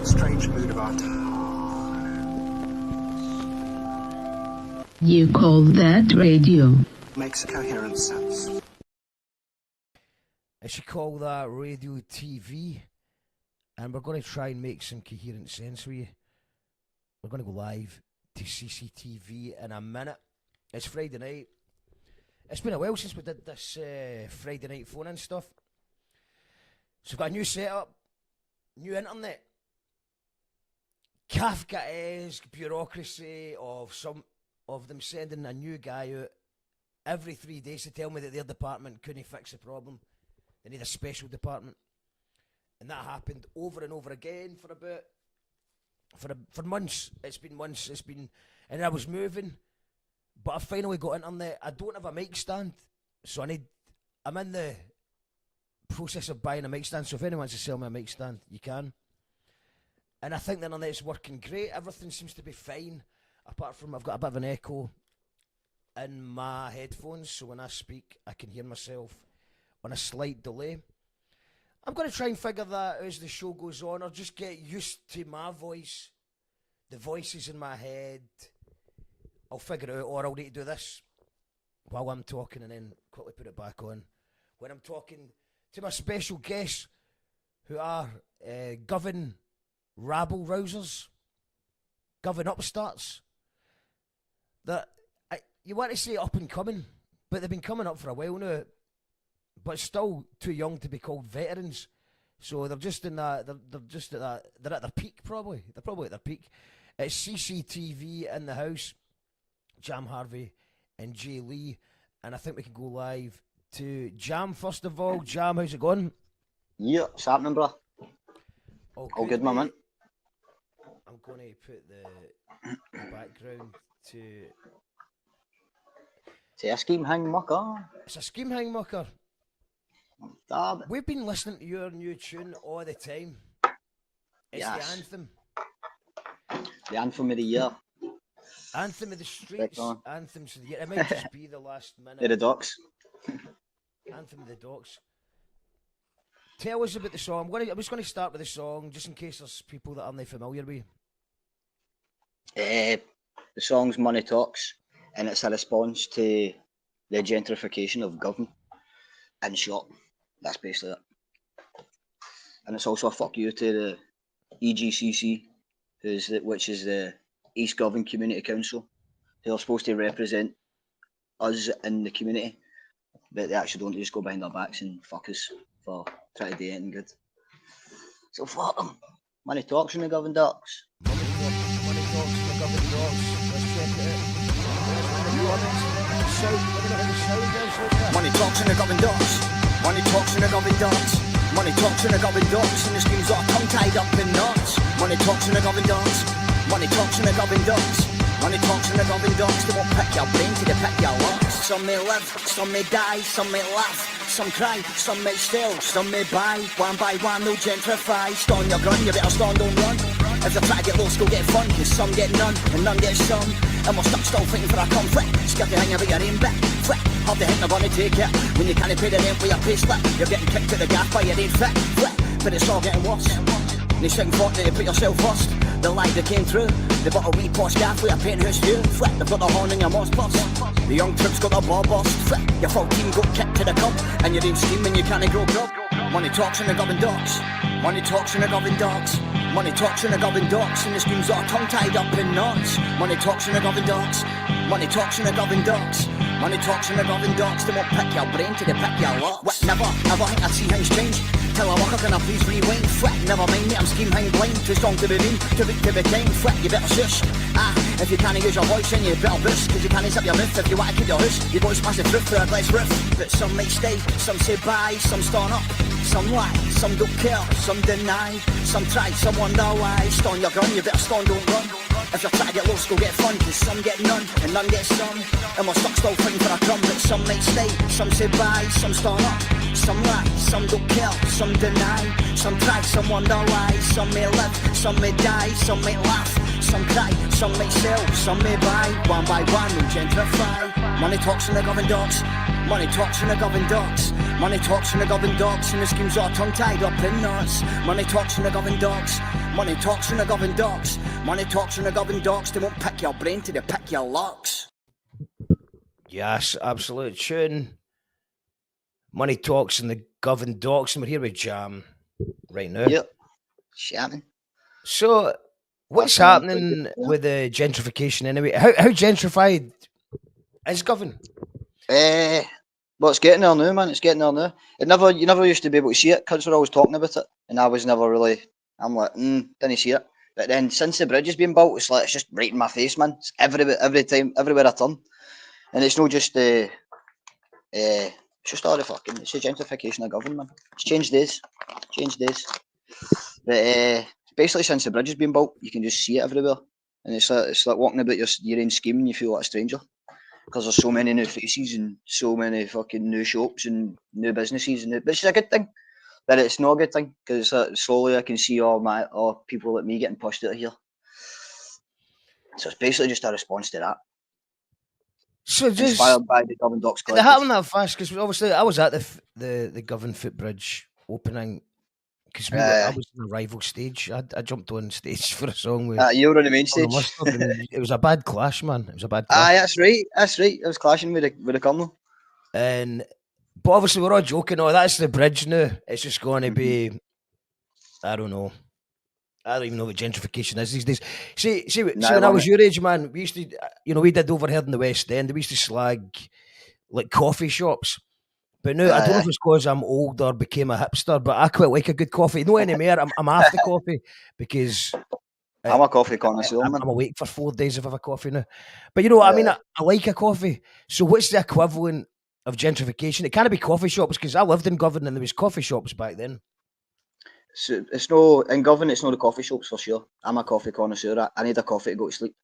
Strange mood of our time. You call that radio? Makes coherent sense. I should call that radio TV. And we're going to try and make some coherent sense with you. We're going to go live to CCTV in a minute. It's Friday night. It's been a while since we did this Friday night phone-in stuff. So we've got a new setup, new internet. Kafkaesque bureaucracy of them sending a new guy out every 3 days to tell me that their department couldn't fix the problem. They need a special department. And that happened over and over again for months. It's been months. And I was moving, but I finally got internet. I don't have a mic stand, so I'm in the process of buying a mic stand. So if anyone wants to sell me a mic stand, you can. And I think the internet's working great. Everything seems to be fine, apart from I've got a bit of an echo in my headphones, so when I speak, I can hear myself on a slight delay. I'm going to try and figure that out as the show goes on, or just get used to my voice, the voices in my head. I'll figure it out, or I'll need to do this while I'm talking and then quickly put it back on when I'm talking to my special guests, who are Govan rabble-rousers, Govan upstarts. You want to say up and coming, but they've been coming up for a while now. But still too young to be called veterans, so they're just in that. They're at their peak, probably. They're probably at their peak. It's CCTV in the house. Jam Harvie and Jay Lee, and I think we can go live to Jam first of all. Jam, how's it going? Yeah, it's happening, bro. All good, my man. I'm going to put the background to. It's a scheme hang mucker. It's a scheme hang mucker. We've been listening to your new tune all the time. It's yes. The anthem. The anthem of the year. Anthem of the streets. Anthems of the year. It might just be the last minute. Yeah, the docks. Anthem of the docks. Tell us about the song. I was going to start with the song, just in case there's people that aren't familiar with. The song's Money Talks, and it's a response to the gentrification of Govan. In short, that's basically it. And it's also a fuck you to the EGCC, which is the East Govan Community Council, who are supposed to represent us in the community, but they actually don't. They just go behind our backs and fuck us for trying to do anything good. So fuck them. Money talks in the Govan docks. Money talks in the Govan docks. Let's check it out. Money talks in the Govan docks. Money talks in the Govan docks. Money talks in the Govan docks, and the schemes are tongue tied up in knots. Money talks in the Govan docks. Money talks in the Govan docks. Money talks in the Govan docks. They won't pick your brain till they pick your locks. Some may live, some may die, some may laugh, some cry, some may steal, some may buy. One by one they'll gentrify. Stand your gun, you better stand, don't run. If you try to get lost, go get fun, cause some get none, and none get some. And we're stuck still fighting for a comfort. Scared to hang about your aim back. Fret, hard to hit the money, take it. When you can't pay the rent for your pay slip, you're getting kicked to the gaff by your ain't fit. Fret, but it's all getting worse. They shouting fortunate to put yourself first. The lie that came through, they bought a wee posh gaff with a penthouse view. Fret, they've got the horn in your moss purse. The young troops got their ball bust. Fret, your full team got kicked to the cup, and your aim scheming, you can't grow grub. Money talks in the Govan docks. Money talks in the Govan docks. Money talks in the Govan docks, and the schemes are tongue tied up in knots. Money talks in the Govan docks. Money talks in the Govan docks. Money talks in the Govan docks. They won't pick your brain till they pick your locks. What? Never think I'd see things change. Tell a worker, can I please rewind? Fret, never mind me, I'm scheme hang blind. Too strong to be mean, too weak to be kind. Fret, you better shush. If you can't use your voice, then you better boost. Cause you can't zip your mouth if you want to keep your house. You boys smash the roof through a glass roof. But some might stay, some say bye, some stand up, some lie, some don't care, some deny, some try, some wonder why. Stand your gun, you better stand, don't run. If you're trying to get lost, go get fun, cause some get none, and none get some. And we're stuck still fighting for a crumb, but some might stay, some say bye, some stand up, some lie, some don't care, some deny, some try, some wonder why. Some may live, some may die, some may laugh, some cry, some may sell, some may buy. One by one, we gentrify. Money talks in the Govan docks. Money talks in the Govan docks. Money talks in the Govan docks, and the schemes are tongue tied up in knots. Money talks in the Govan docks. Money talks in the Govan docks. Money talks in the Govan docks. They won't pick your brain till they pick your locks. Yes, absolute tune. Money talks in the Govan docks, and we're here with Jam right now. Yep. Schemin. So, what's That's happening yeah. with the gentrification anyway? How gentrified is Govan? Well, it's getting there now, man. It's getting there now. You never used to be able to see it. Cunts were always talking about it, and I was never really. I'm like, didn't see it. But then since the bridge has been built, it's like it's just right in my face, man. It's every time, everywhere I turn, and it's not just it's just all the fucking. It's the gentrification of Govan, man. It's changed days. But basically, since the bridge has been built, you can just see it everywhere, and it's like walking about your own scheme, and you feel like a stranger. Because there's so many new faces and so many fucking new shops and new businesses, which is a good thing. But it's not a good thing because slowly I can see all people like me getting pushed out of here. So it's basically just a response to that. So just inspired by the Govan Docks did it Collective. happen that fast? Because obviously I was at the Govan footbridge opening. Because I was in a rival stage. I jumped on stage for a song with. You were on the main stage. It was a bad clash, man. It was a bad clash. That's right. I was clashing with the Colonel. But obviously we're all joking. Oh, that's the bridge now. It's just going to be. I don't know. I don't even know what gentrification is these days. See, when I was your age, man, we used to, we did overhead in the West End. We used to slag like coffee shops. But now, I don't know if it's because I'm old or became a hipster, but I quite like a good coffee. No anymore. I'm after coffee because I'm a coffee connoisseur, man. I'm awake for 4 days if I have a coffee now. But you know what I mean? I like a coffee. So what's the equivalent of gentrification? It can't be coffee shops because I lived in Govan and there was coffee shops back then. So it's no in Govan. It's not the coffee shops for sure. I'm a coffee connoisseur. I need a coffee to go to sleep.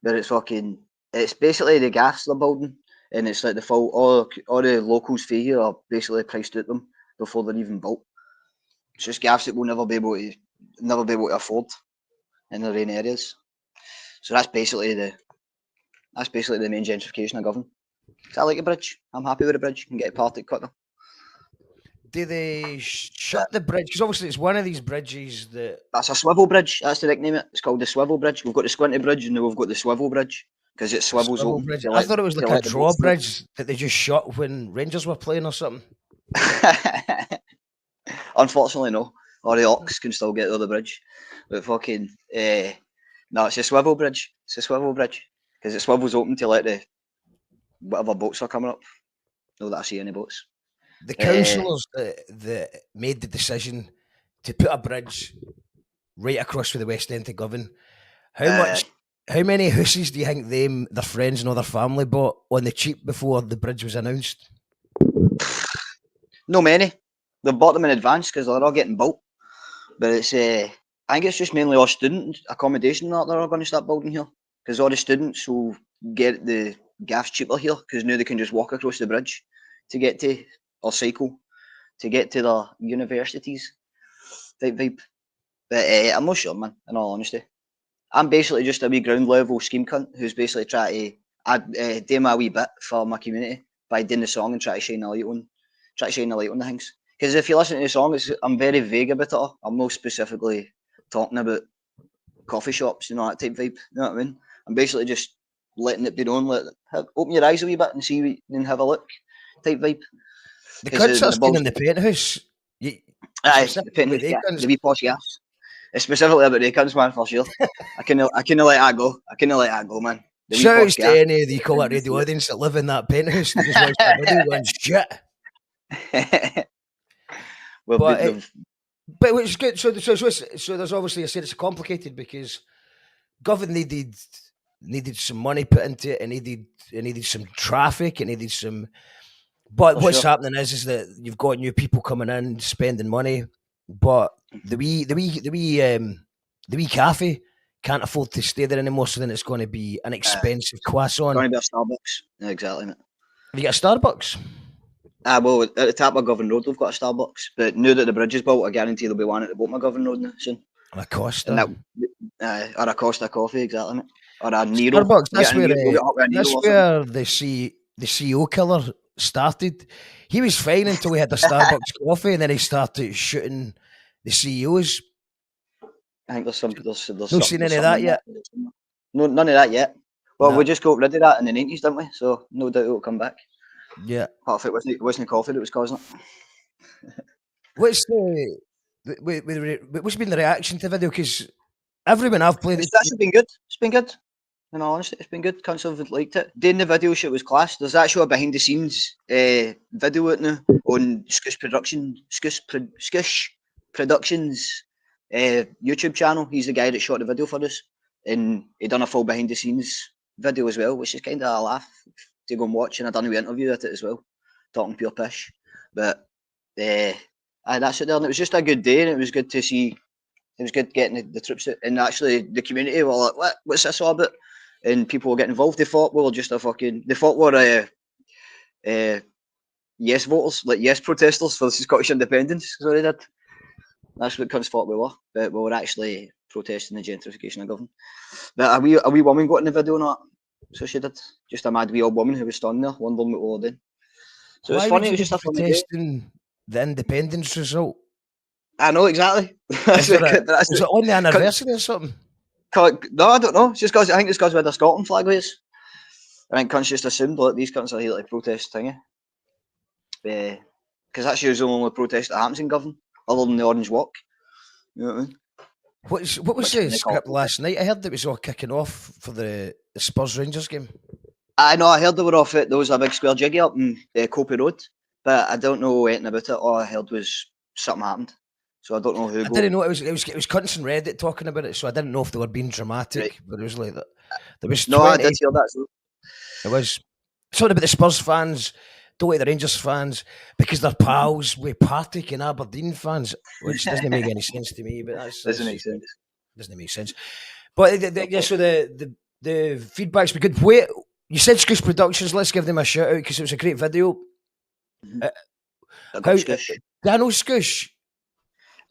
But it's basically the gas they're building. And it's like the full all the locals fee here are basically priced out them before they're even built. It's just gas that we'll never be able to afford in the rain areas. So that's basically the main gentrification of Govan. I like a bridge. I'm happy with the bridge. You can get a party quicker. Do they shut the bridge? Because obviously it's one of these bridges that. That's a swivel bridge. That's the nickname. It's called the swivel bridge. We've got the squinty bridge and now we've got the swivel bridge. Because it swivels open. Bridge. I thought it was like a drawbridge that they just shot when Rangers were playing or something. Unfortunately, no. Or the Ox can still get to the bridge. But fucking... no, it's a swivel bridge. It's a swivel bridge. Because it swivels open to let whatever boats are coming up. Not that I see any boats. The councillors that made the decision to put a bridge right across from the West End to Govan, how many houses do you think their friends and other family bought on the cheap before the bridge was announced? No many. They bought them in advance because they're all getting built. But it's I think it's just mainly all student accommodation that they're all going to start building here. Because all the students will get the gas cheaper here because now they can just walk across the bridge to get to, or cycle, to get to their universities type vibe. But I'm not sure, man, in all honesty. I'm basically just a wee ground level scheme cunt who's basically trying to do my wee bit for my community by doing the song and try to shine a light on the things. Because if you listen to the song, I'm very vague about it. I'm not specifically talking about coffee shops, that type vibe. You know what I mean? I'm basically just letting it be known. Open your eyes a wee bit and see and have a look type vibe. The cunts that's been in the penthouse. The penthouse, the wee posh gas. Specifically about the cunts, man, for sure. I couldn't let that go. Man. Shout out to any of the Call It Radio audience that live in that penthouse. They just watch that video and shit. But it's good. So there's obviously, I said it's complicated because Govan needed some money put into it. It needed some traffic. It needed some. But what's happening is that you've got new people coming in spending money, but the wee cafe can't afford to stay there anymore. So then it's going to be an expensive croissant. It's going to be a Starbucks. Yeah, exactly, mate. Have you got a Starbucks? Well, at the top of Govan Road, we've got a Starbucks. But now that the bridge is built, I guarantee there'll be one at the bottom of Govan Road soon. A Costa. Or a Costa coffee, exactly, mate. Or a Nero. Starbucks, that's where they see the CEO killer started. He was fine until he had the Starbucks coffee, and then he started shooting the CEOs. I think there's No seen any of that yet? No, none of that yet. Well, Nah. we just got rid of that in the 90s, didn't we? So no doubt it'll come back. Yeah. Apart from it wasn't coffee that was causing it. What's what's been the reaction to the video? Because everyone I've played It's it. actually been good. It's been good. In all honesty, it's been good. Council have liked it. Doing the video shoot was class. There's actually a behind the scenes video out now on Skush Productions YouTube channel. He's the guy that shot the video for us, and he done a full behind the scenes video as well, which is kind of a laugh to go and watch. And I done a wee interview with it as well, talking pure pish. But that's it there. And it was just a good day, and it was good to see. It was good getting the troops out, and actually the community were like, "What's this all about?" And people were getting involved. They thought we were just a fucking. They thought we were yes voters, like yes protesters for the Scottish independence. So they did. That's what cunts thought we were, but we were actually protesting the gentrification of Govan. But a wee woman got in the video, not so she did. Just a mad wee old woman who was standing there, wondering what we were doing. So Why it's funny. would It was you just a be funny day. protesting the independence result? I know exactly. Is it on the anniversary or something? No, I don't know. It's just because I think it's because we had a Scotland flag with us. I think cunts just assumed that these cunts are here to protest thingy. Because that's usually the only protest that happens in Govan, other than the Orange Walk. You know what I mean? What was the script last night? I heard it was all kicking off for the Spurs Rangers game. I know. I heard they were off it. There was a big square jiggy up in Copy Road, but I don't know anything about it. All I heard was something happened. So I don't know who. I didn't know it was cunts on Reddit talking about it, so I didn't know if they were being dramatic. Right. But it was like that. There was 20, I did hear that. So. It was something about the Spurs fans don't like the Rangers fans because they're pals with Partick and Aberdeen fans, which doesn't make any sense to me. But that doesn't make sense. Doesn't make sense. But yeah, so the feedback's been good. Wait, you said Skush Productions. Let's give them a shout out because it was a great video. Mm-hmm. Do I know Skush?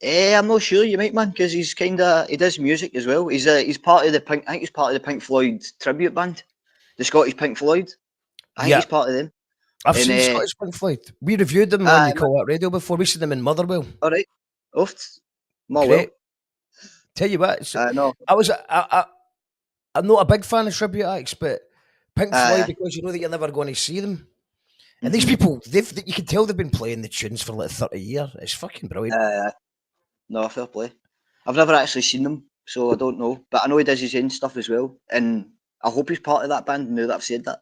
I'm not sure. You might, man, because he does music as well. He's part of the Pink. I think he's part of the Pink Floyd tribute band, the Scottish Pink Floyd. I think he's part of them. I've seen Scottish Pink Floyd. We reviewed them on the Call Out Radio before. We seen them in Motherwell. All right, oft. Great. Tell you what, I'm not a big fan of tribute acts, but Pink Floyd, because you know that you're never going to see them. And these people, you can tell they've been playing the tunes for like 30 years. It's fucking brilliant. No, fair play. I've never actually seen them, so I don't know. But I know he does his own stuff as well, and I hope he's part of that band now that I've said that.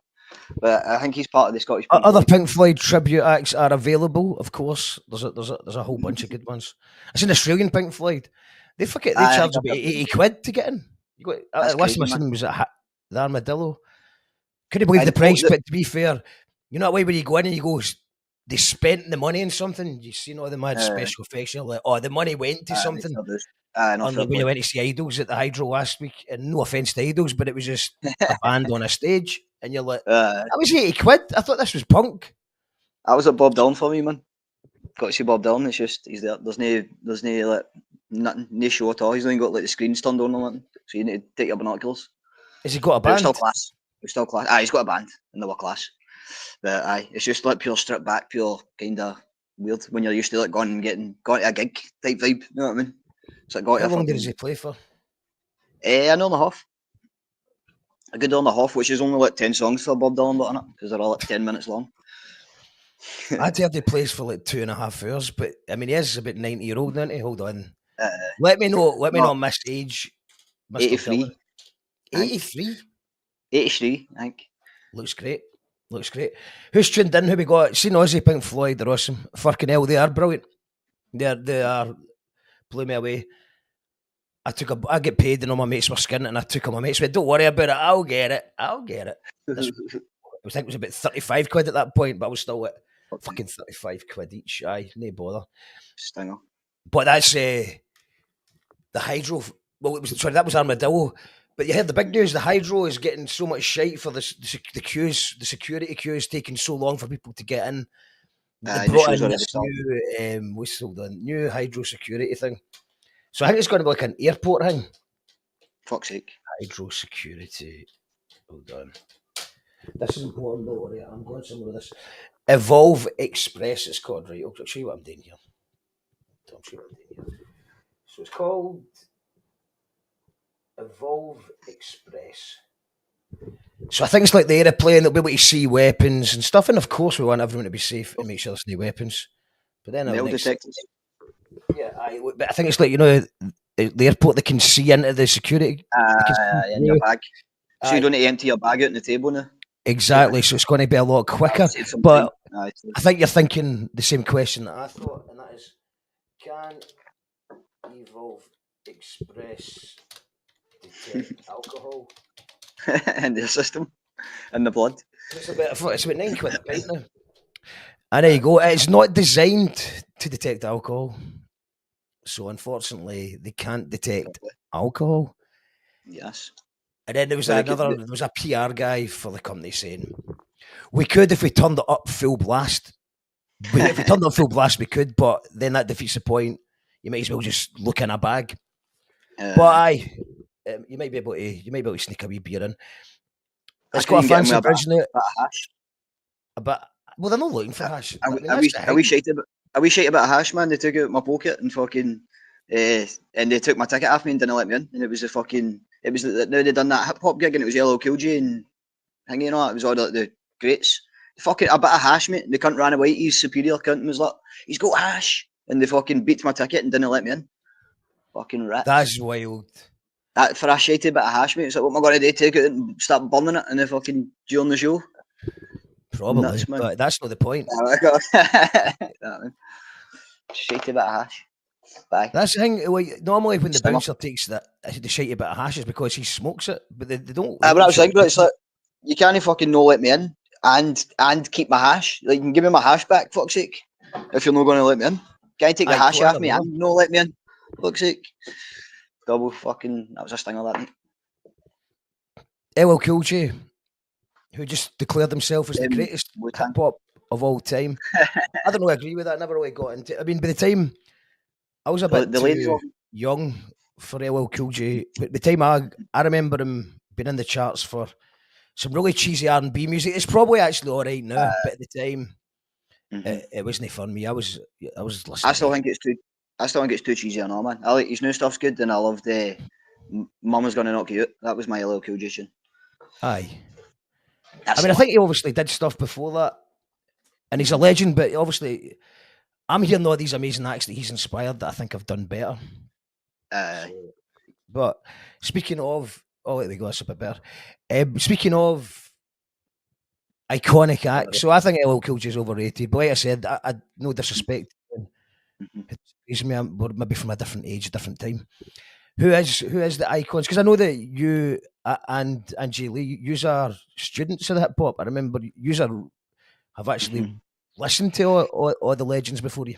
But I think he's part of the Scottish. Other Pink Floyd tribute acts are available, of course. There's a whole bunch of good ones. I seen Australian Pink Floyd. They charge about 80 quid to get in. Last time I seen them was at the Armadillo. Couldn't believe the price, but to be fair, you know that way when you go in and you go, they spent the money on something. You see all the mad special effects. You're like, oh, the money went to something. When you went to see Idols at the Hydro last week, and no offence to Idols, but it was just a band on a stage, and you're like, that was 80 quid. I thought this was punk. That was a Bob Dylan for me, man. Got to see Bob Dylan. It's just he's there. There's no like nothing, no show at all. He's not even got like the screens turned on or nothing. So you need to take your binoculars. Has he got a band? It's still class. He's got a band in the work class. But it's just like pure stripped back, pure kind of weird when you're used to like going to a gig type vibe. You know what I mean? So how long does he play for? An hour and a half. A good hour and a half, which is only like 10 songs for Bob Dylan, but because they're all like 10 minutes long. I'd heard he plays for like 2.5 hours, but I mean he is about 90-year-old, isn't he? Hold on. Let me know miss age. 83. 83? 83, I think. Looks great. Who's tuned in? Who we got? Seen Ozzy, Pink Floyd, they're awesome. Fucking hell, they are brilliant. They are blew me away. I get paid and all my mates were skinning and I took all my mates, went, don't worry about it, I'll get it. I think it was about 35 quid at that point, but I was still at fucking 35 quid each. Aye, no bother. Stinger. But that's the Hydro. Well, that was Armadillo. But you heard the big news, the Hydro is getting so much shite for the queues, the security queues taking so long for people to get in. They brought in this new Hydro security thing. So I think it's going to be like an airport thing. Fuck's sake. Hydro security. Hold on. This is important though, right? I'm going somewhere with this. Evolve Express, it's called, right? I'll show you what I'm doing here. I'll show you what I'm doing here. So it's called Evolve Express. So I think it's like the aeroplane, they'll be able to see weapons and stuff, and of course we want everyone to be safe and make sure there's no weapons. But then Metal next, detectors. yeah, but I think it's like, you know, the airport, they can see into the security. They can see In your through. bag. So you don't need to empty your bag out on the table now. Exactly, so it's going to be a lot quicker. Save some But time. I think you're thinking the same question that I thought, and that is, can Evolve Express detect alcohol? In the system, in the blood. It's about 9 quid a pint now. And there you go. It's not designed to detect alcohol, so unfortunately they can't detect alcohol. Yes. And then there was Very another. good. There was a PR guy for the company saying we could if we turned it up full blast. If we turned it up full blast, we could, but then that defeats the point. You might as well just look in a bag. But you might be able to sneak a wee beer in. It's got a fancy version of it. Hash. But well, they're not looking for hash. Are we shite about hash, man? They took it out my pocket and fucking and they took my ticket off me and didn't let me in. And it was now they done that hip hop gig and it was Yellow Cool J and hanging, you know, it was all the greats. Fucking a bit of hash, mate. The cunt ran away. He's superior cunt and was like, he's got hash, and they fucking beat my ticket and didn't let me in. Fucking rats. That's wild. That for a shitty bit of hash, mate. It's like, what am I going to do? Take it and start burning it and then fucking during the show? Probably, Nuts, but that's not the point. Shitty bit of hash. Bye. That's the thing. Well, normally, when the bouncer takes the shitty bit of hash, is because he smokes it, but they don't. But I was thinking, it's like you can't fucking no let me in and keep my hash. Like, you can give me my hash back, fuck's sake. If you're not going to let me in, can't take the hash off me and no let me in, fuck's sake. Double fucking. That was a stinger that night. LL Cool J, who just declared himself as the greatest hip hop of all time. I don't really agree with that. I never really got into. I mean, by the time I was a bit too young for LL Cool J, but the time I remember him being in the charts for some really cheesy R&B music. It's probably actually all right now, but at the time, it wasn't for me. I was listening. I still think it's too cheesy and all, man. I like his new stuff's good, and I love the Mama's Gonna Knock You Out. That was my LL Cool J tune. Aye. I mean, I think he obviously did stuff before that, and he's a legend. But obviously, I'm hearing all these amazing acts that he's inspired that I think have done better. But speaking of, there we go, that's a bit better. Speaking of iconic acts, so I think LL Cool J is overrated. But like I said, I no disrespect. It's me, we're maybe from a different age, different time. Who is the icons? Because I know that you and Jay Lee, you are students of the hip hop. I remember you have actually listened to all the legends before you.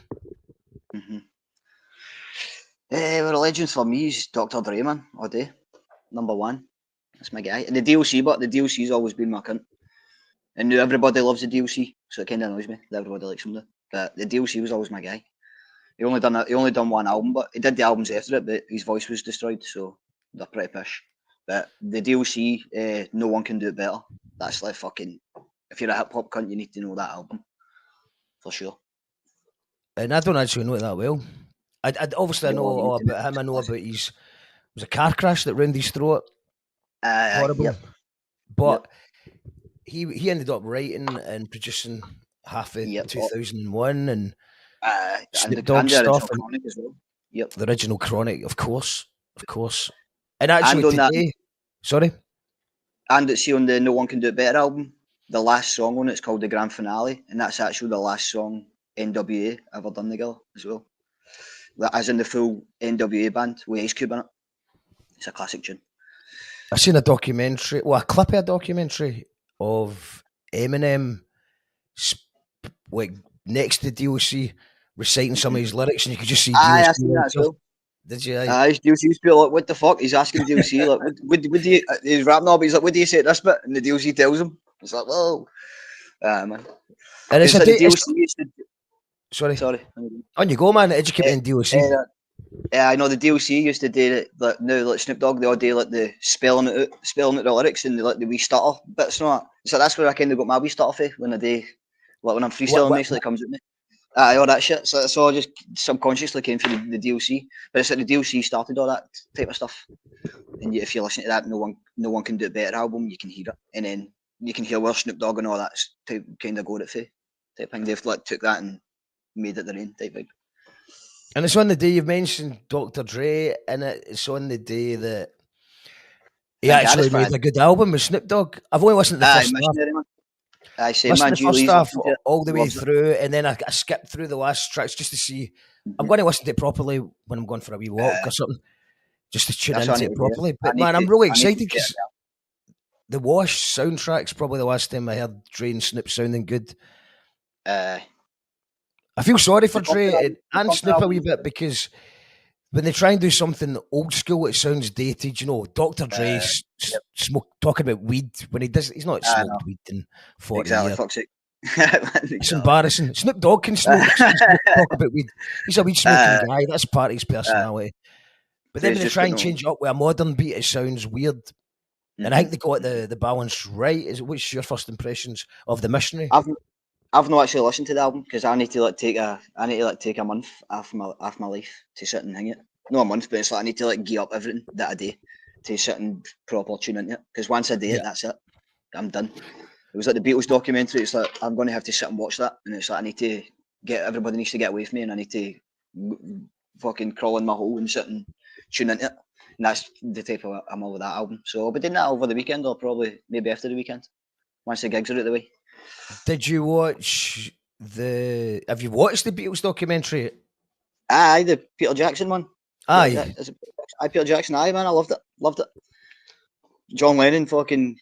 Well, legends for me is Dr. Dre, man, all day. Number one. That's my guy. And the D.O.C, but the D.O.C's always been my cunt. And now everybody loves the D.O.C, so it kind of annoys me that everybody likes him now. But the D.O.C was always my guy. He only done one album, but he did the albums after it, but his voice was destroyed, so they're pretty pish. But the D.O.C, no one can do it better. That's like fucking, if you're a hip hop cunt, you need to know that album. For sure. And I don't actually know it that well. I obviously I know all about him. I know about it was a car crash that ruined his throat. Horrible. Yep. But he ended up writing and producing half of 2001 and Snoop Dogg stuff. Chronic as well. Yep. The original Chronic, of course. And actually today, sorry? And it's on the No One Can Do It Better album. The last song on it's called The Grand Finale, and that's actually the last song NWA ever done together as well. As in the full NWA band with Ice Cube in it. It's a classic tune. I've seen a documentary, a clip of a documentary of Eminem like next to D.O.C reciting some of his lyrics, and you could just see D.O.C. I seen that as well. Did you? D.O.C's people like, what the fuck? He's asking D.O.C, like, would you, he's rapping up, he's like, what do you say to this bit? And the D.O.C tells him. It's like, whoa. Man. And it's like D.O.C. Sorry. On you go, man. Educating D.O.C. I know the D.O.C used to do it. Like now, like Snoop Dogg, they all do like the spelling out the lyrics and like the wee stutter bits and all that. So that's where I kind of got my wee stutter for when I do, like when I'm freestyling, basically comes at me. All that shit. So it's all just subconsciously came through the D.O.C. But it's like the D.O.C started all that type of stuff. And if you listen to that, no one can do a better album. You can hear it, and then you can hear where Snoop Dogg and all that type kind of got it for type thing. They've like took that and made it their own type thing. And it's on the day you've mentioned Dr. Dre, and it's on the day that he actually made a good album with Snoop Dogg. I've only listened to the first half. I say, listen to the first half all the way Loves through, and then I skipped through the last tracks just to see. I'm going to listen to it properly when I'm going for a wee walk or something, just to tune into it properly. But man, I'm really excited because the Wash soundtrack's probably the last time I heard Dre and Snoop sounding good. I feel sorry for Dre and Snoop a wee bit because when they try and do something old school, it sounds dated. You know, Dr. Dre talking about weed when he's not smoked weed in 40 years. Fuck's sake. It's embarrassing. Snoop Dogg can smoke, talk about weed. He's a weed smoking guy. That's part of his personality. But then when they try and change it up with a modern beat, it sounds weird. And I think they got the balance right. What's your first impressions of The Missionary? I've not actually listened to the album because I need to take a month off my life to sit and hang it. Not a month, but it's like I need to gear up everything that I do to sit and proper tune into it. Because once I do it, that's it. I'm done. It was like the Beatles documentary. It's like I'm going to have to sit and watch that, and it's like I need to everybody needs to get away from me, and I need to fucking crawl in my hole and sit and tune into it. And that's the type of I'm over that album. So I'll be doing that over the weekend, or probably maybe after the weekend, once the gigs are out of the way. Did you watch have you watched the Beatles documentary? Aye, the Peter Jackson one. Aye. Peter Jackson, aye man, I loved it. John Lennon fucking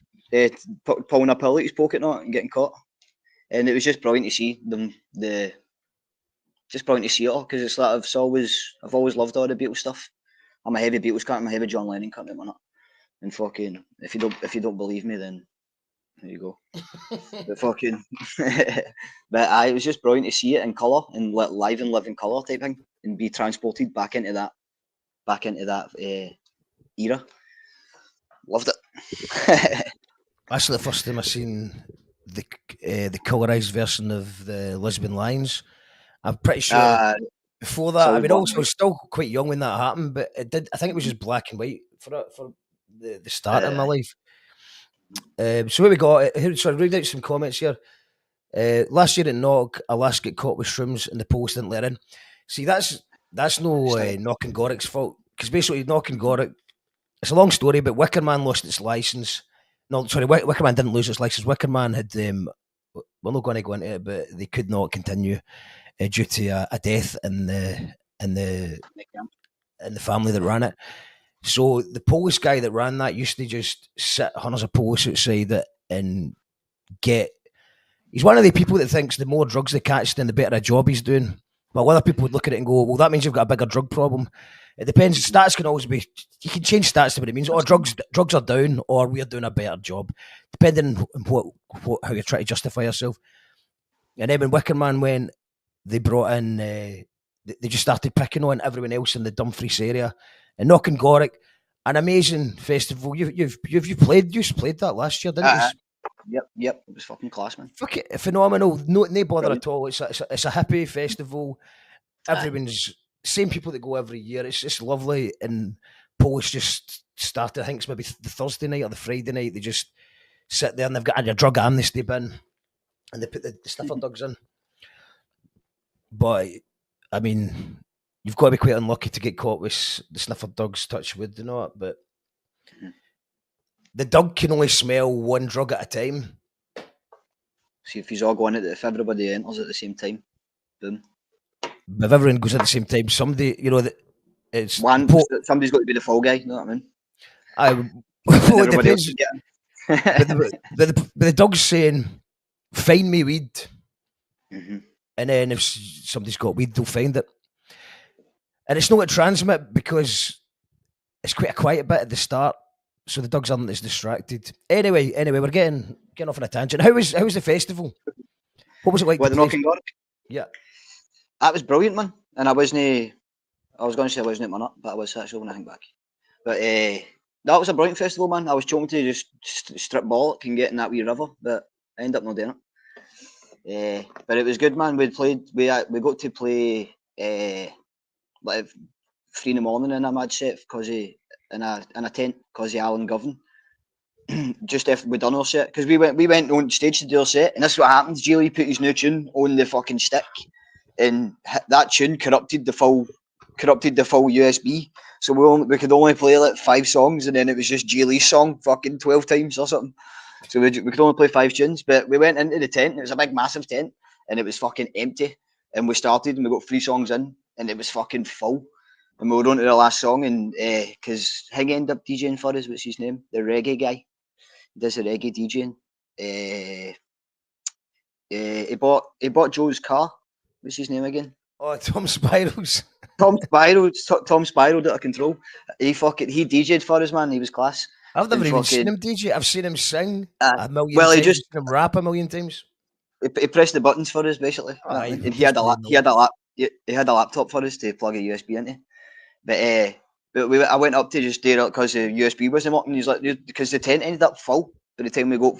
pulling a pill out his pocket and getting caught. And it was just brilliant to see them, just brilliant to see it all, because it's like I've always loved all the Beatles stuff. I'm a heavy Beatles cunt, I'm a heavy John Lennon cunt at the minute. And fucking if you don't believe me, then there you go. But fucking, but it was just brilliant to see it in colour and live and live in colour type thing, and be transported back into that era. Loved it. That's the first time I seen the colorized version of the Lisbon Lions. I'm pretty sure before that. I mean, also I was still quite young when that happened, but it did. I think it was just black and white for the start of my life. So what we got? So I read out some comments here. Last year at Knock, a lass got caught with shrooms and the police didn't let her in. See, that's no Knockengorroch's fault, because basically Knockengorroch, it's a long story, but Wickerman lost its license. No, sorry, Wickerman didn't lose its license. Wickerman had, we're not going to go into it, but they could not continue due to a death in the family that ran it. So the police guy that ran that used to just sit hundreds of police outside it and get. He's one of the people that thinks the more drugs they catch, then the better a job he's doing. But other people would look at it and go, well, that means you've got a bigger drug problem. It depends. Stats can always be, you can change stats to what it means. Drugs are down, or we're doing a better job, depending on how you try to justify yourself. And then when Wickerman went, they brought in, they just started picking on everyone else in the Dumfries area. And Knockengorroch, an amazing festival. You played that last year, didn't you? Yep. It was fucking class, man. Fuck it, phenomenal. No bother at all. It's a happy festival. Everyone's same people that go every year. It's just lovely. And Polish just started. I think it's maybe the Thursday night or the Friday night. They just sit there and they've got a drug amnesty bin, and they put the sniffer dogs in. But I mean, you've got to be quite unlucky to get caught with the sniffer dogs, touch wood, you know. But the dog can only smell one drug at a time. See, if he's all going at it, if everybody enters at the same time, boom. If everyone goes at the same time, somebody, you know, it's somebody's got to be the fall guy. You know what I mean? Well, it depends. But the dog's saying, "Find me weed," and then if somebody's got weed, they'll find it. And it's not a transmit because it's quite a quiet bit at the start, so the dogs aren't as distracted. Anyway, we're getting off on a tangent. How was the festival? What was it like? The Knockengorroch? Yeah, that was brilliant, man. And I wasn't I was going to say I wasn't at my nut, but I was actually when I think back. But that was a brilliant festival, man. I was trying to just strip bollock and get in that wee river, but I ended up not doing it. But it was good, man. We got to play like 3 in the morning in a mad set because in a tent because of Alan Govan. Just after we done our set, because we went on stage to do our set, and this is what happens. G Lee put his new tune on the fucking stick, and that tune corrupted the full USB. So we could only play like 5 songs, and then it was just G Lee's song fucking 12 times or something. So we could only play 5 tunes. But we went into the tent, and it was a big massive tent, and it was fucking empty. And we started, and we got 3 songs in, and it was fucking full. And we were on to the last song, and because Hig ended up DJing for us. What's his name? The reggae guy. He does the reggae DJing. He bought Joe's car. What's his name again? Oh, Tom Spirals. Tom Spiraled out of control. He DJ'd for us, man. He was class. I've never even seen him DJ. I've seen him sing a million well, times. He just seen him rap a million times. He pressed the buttons for us basically, and he had a laptop for us to plug a USB into. But I went up to just do it because the USB wasn't working. He's like, because the tent ended up full by the time we got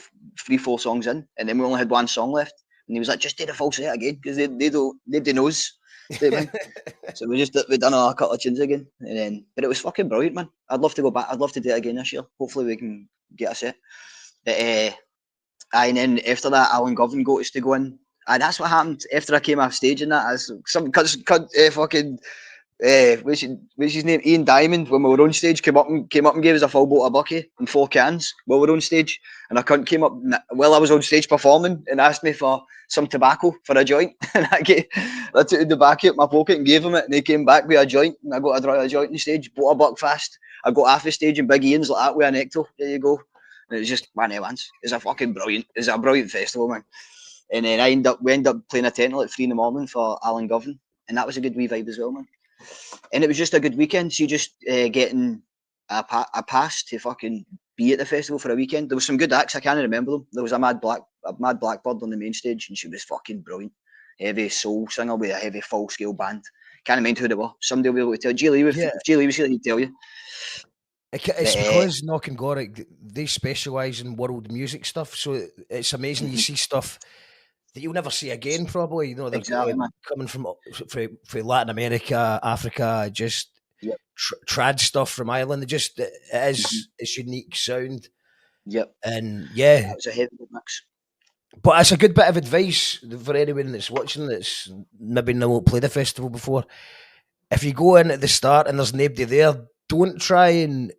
3-4 songs in, and then we only had 1 song left. And he was like, just do the full set again because nobody knows. So we done a couple of tunes again, and then but it was fucking brilliant, man. I'd love to go back. I'd love to do it again this year. Hopefully we can get a set. But and then after that, Alan Govan got us to go in, and that's what happened after I came off stage and that. Fucking. What's his name? Ian Diamond, when we were on stage, came up and gave us a full bottle of bucky and 4 cans while we were on stage. And a cunt came up while I was on stage performing and asked me for some tobacco for a joint. And I took the tobacco out my pocket and gave him it. And he came back with a joint. And I got to draw a joint on stage, bought a buck fast. I got off the stage and Big Ian's like that with an ecto. There you go. And it was just one of ones. It's a brilliant festival, man. And then we ended up playing a tent at 3 in the morning for Alan Govan. And that was a good wee vibe as well, man. And it was just a good weekend. So you just getting a pass to fucking be at the festival for a weekend. There was some good acts. I can't remember them. There was a mad blackbird on the main stage, and she was fucking brilliant. Heavy soul singer with a heavy full scale band. Can't remember who they were. Somebody will be able to tell. G Lee, if G Lee was here, he'd tell you. It's because Knockengorroch, they specialise in world music stuff, so it's amazing you see stuff that you'll never see again, probably. You know, they're coming from Latin America, Africa, just trad stuff from Ireland. It's unique sound. Yep. And yeah, it's a heavy mix. But it's a good bit of advice for anyone that's watching that's maybe not played the festival before. If you go in at the start and there's nobody there, don't try and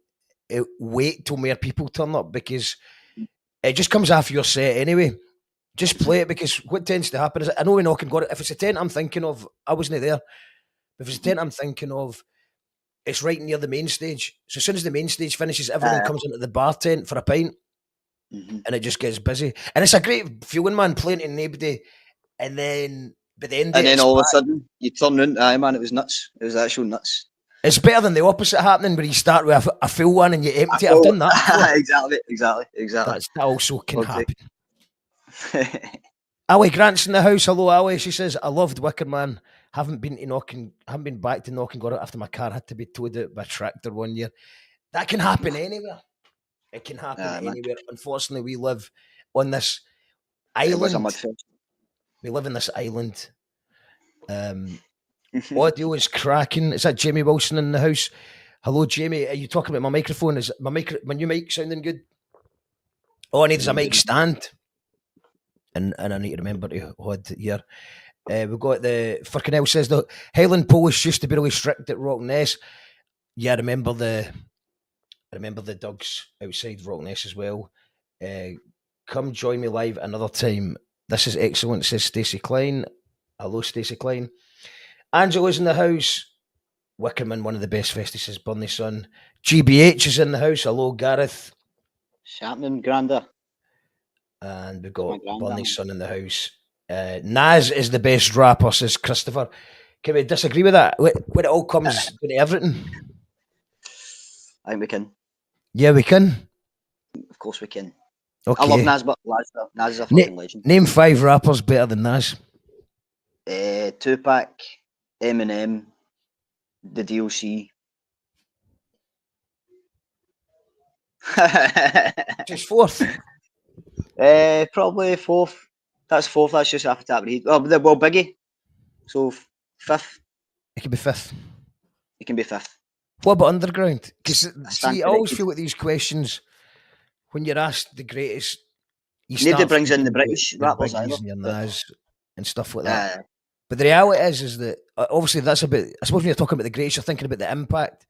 wait till more people turn up, because it just comes after your set anyway. Just play it, because what tends to happen is, I know we're Knockengorroch, if it's a tent I'm thinking of, I wasn't there. If it's a tent I'm thinking of, it's right near the main stage. So as soon as the main stage finishes, everyone comes into the bar tent for a pint, and it just gets busy. And it's a great feeling, man, playing to nobody, and then by the end of it, then all of a sudden you turn in. Man, it was nuts. It was actual nuts. It's better than the opposite happening, where you start with a full one and you empty it. I've done that. Exactly. That also can happen. Ali Grant's in the house. Hello, Ali. She says, I loved Wicker Man. Haven't been back to Knockengorroch after my car had to be towed out by a tractor one year. That can happen anywhere. It can happen anywhere. Unfortunately, we live on this island. We live in this island. Audio is cracking. Is that Jamie Wilson in the house? Hello, Jamie. Are you talking about my microphone? Is my new mic sounding good? Oh, I need a mic stand. And I need to remember to hold here. We've got the Furcanell says the Highland Polish used to be really strict at Rockness. Yeah, I remember the Dugs outside Rockness as well. Come join me live another time. This is excellent, says Stacey Klein. Hello, Stacey Klein. Angela's in the house. Wickerman, one of the best festies, says Burnley Son. GBH is in the house. Hello, Gareth. Schemin, Granda. And we've got Burnley Son in the house. Naz is the best rapper, says Christopher. Can we disagree with that? When it all comes to everything? I think we can. Yeah, we can. Of course we can. Okay. I love Naz, but Naz is a fucking legend. Name 5 rappers better than Naz. Tupac, Eminem, the D.O.C. Just fourth. Probably fourth. That's fourth. That's just after top of the heat. Well, Biggie. So fifth. It could be fifth. It can be fifth. What about underground? Because stand see, I always corrected. feel like these questions, when you're asked the greatest, you Nobody start brings in the thinking about British your rappers Biggies either. and your but, Nas and stuff like that. uh, But the reality is that obviously that's a bit. I suppose when you're talking about the greats, you're thinking about the impact.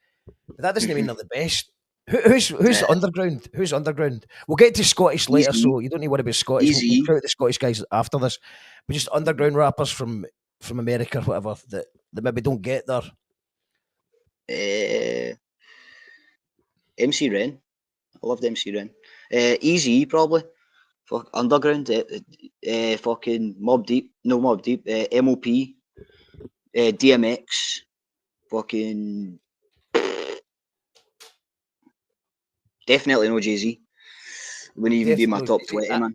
But that doesn't mean they're the best. Who's the underground? Who's underground? We'll get to Scottish later, Easy. so you don't need to worry about Scottish. We'll Easy. shout out the Scottish guys after this. But just underground rappers from America or whatever that maybe don't get there. MC Ren. I loved MC Ren. Easy probably. Fuck underground. Fucking Mob Deep. No Mob Deep. MOP. DMX. Fucking. Definitely no Jay-Z. Wouldn't even be my top 20, man.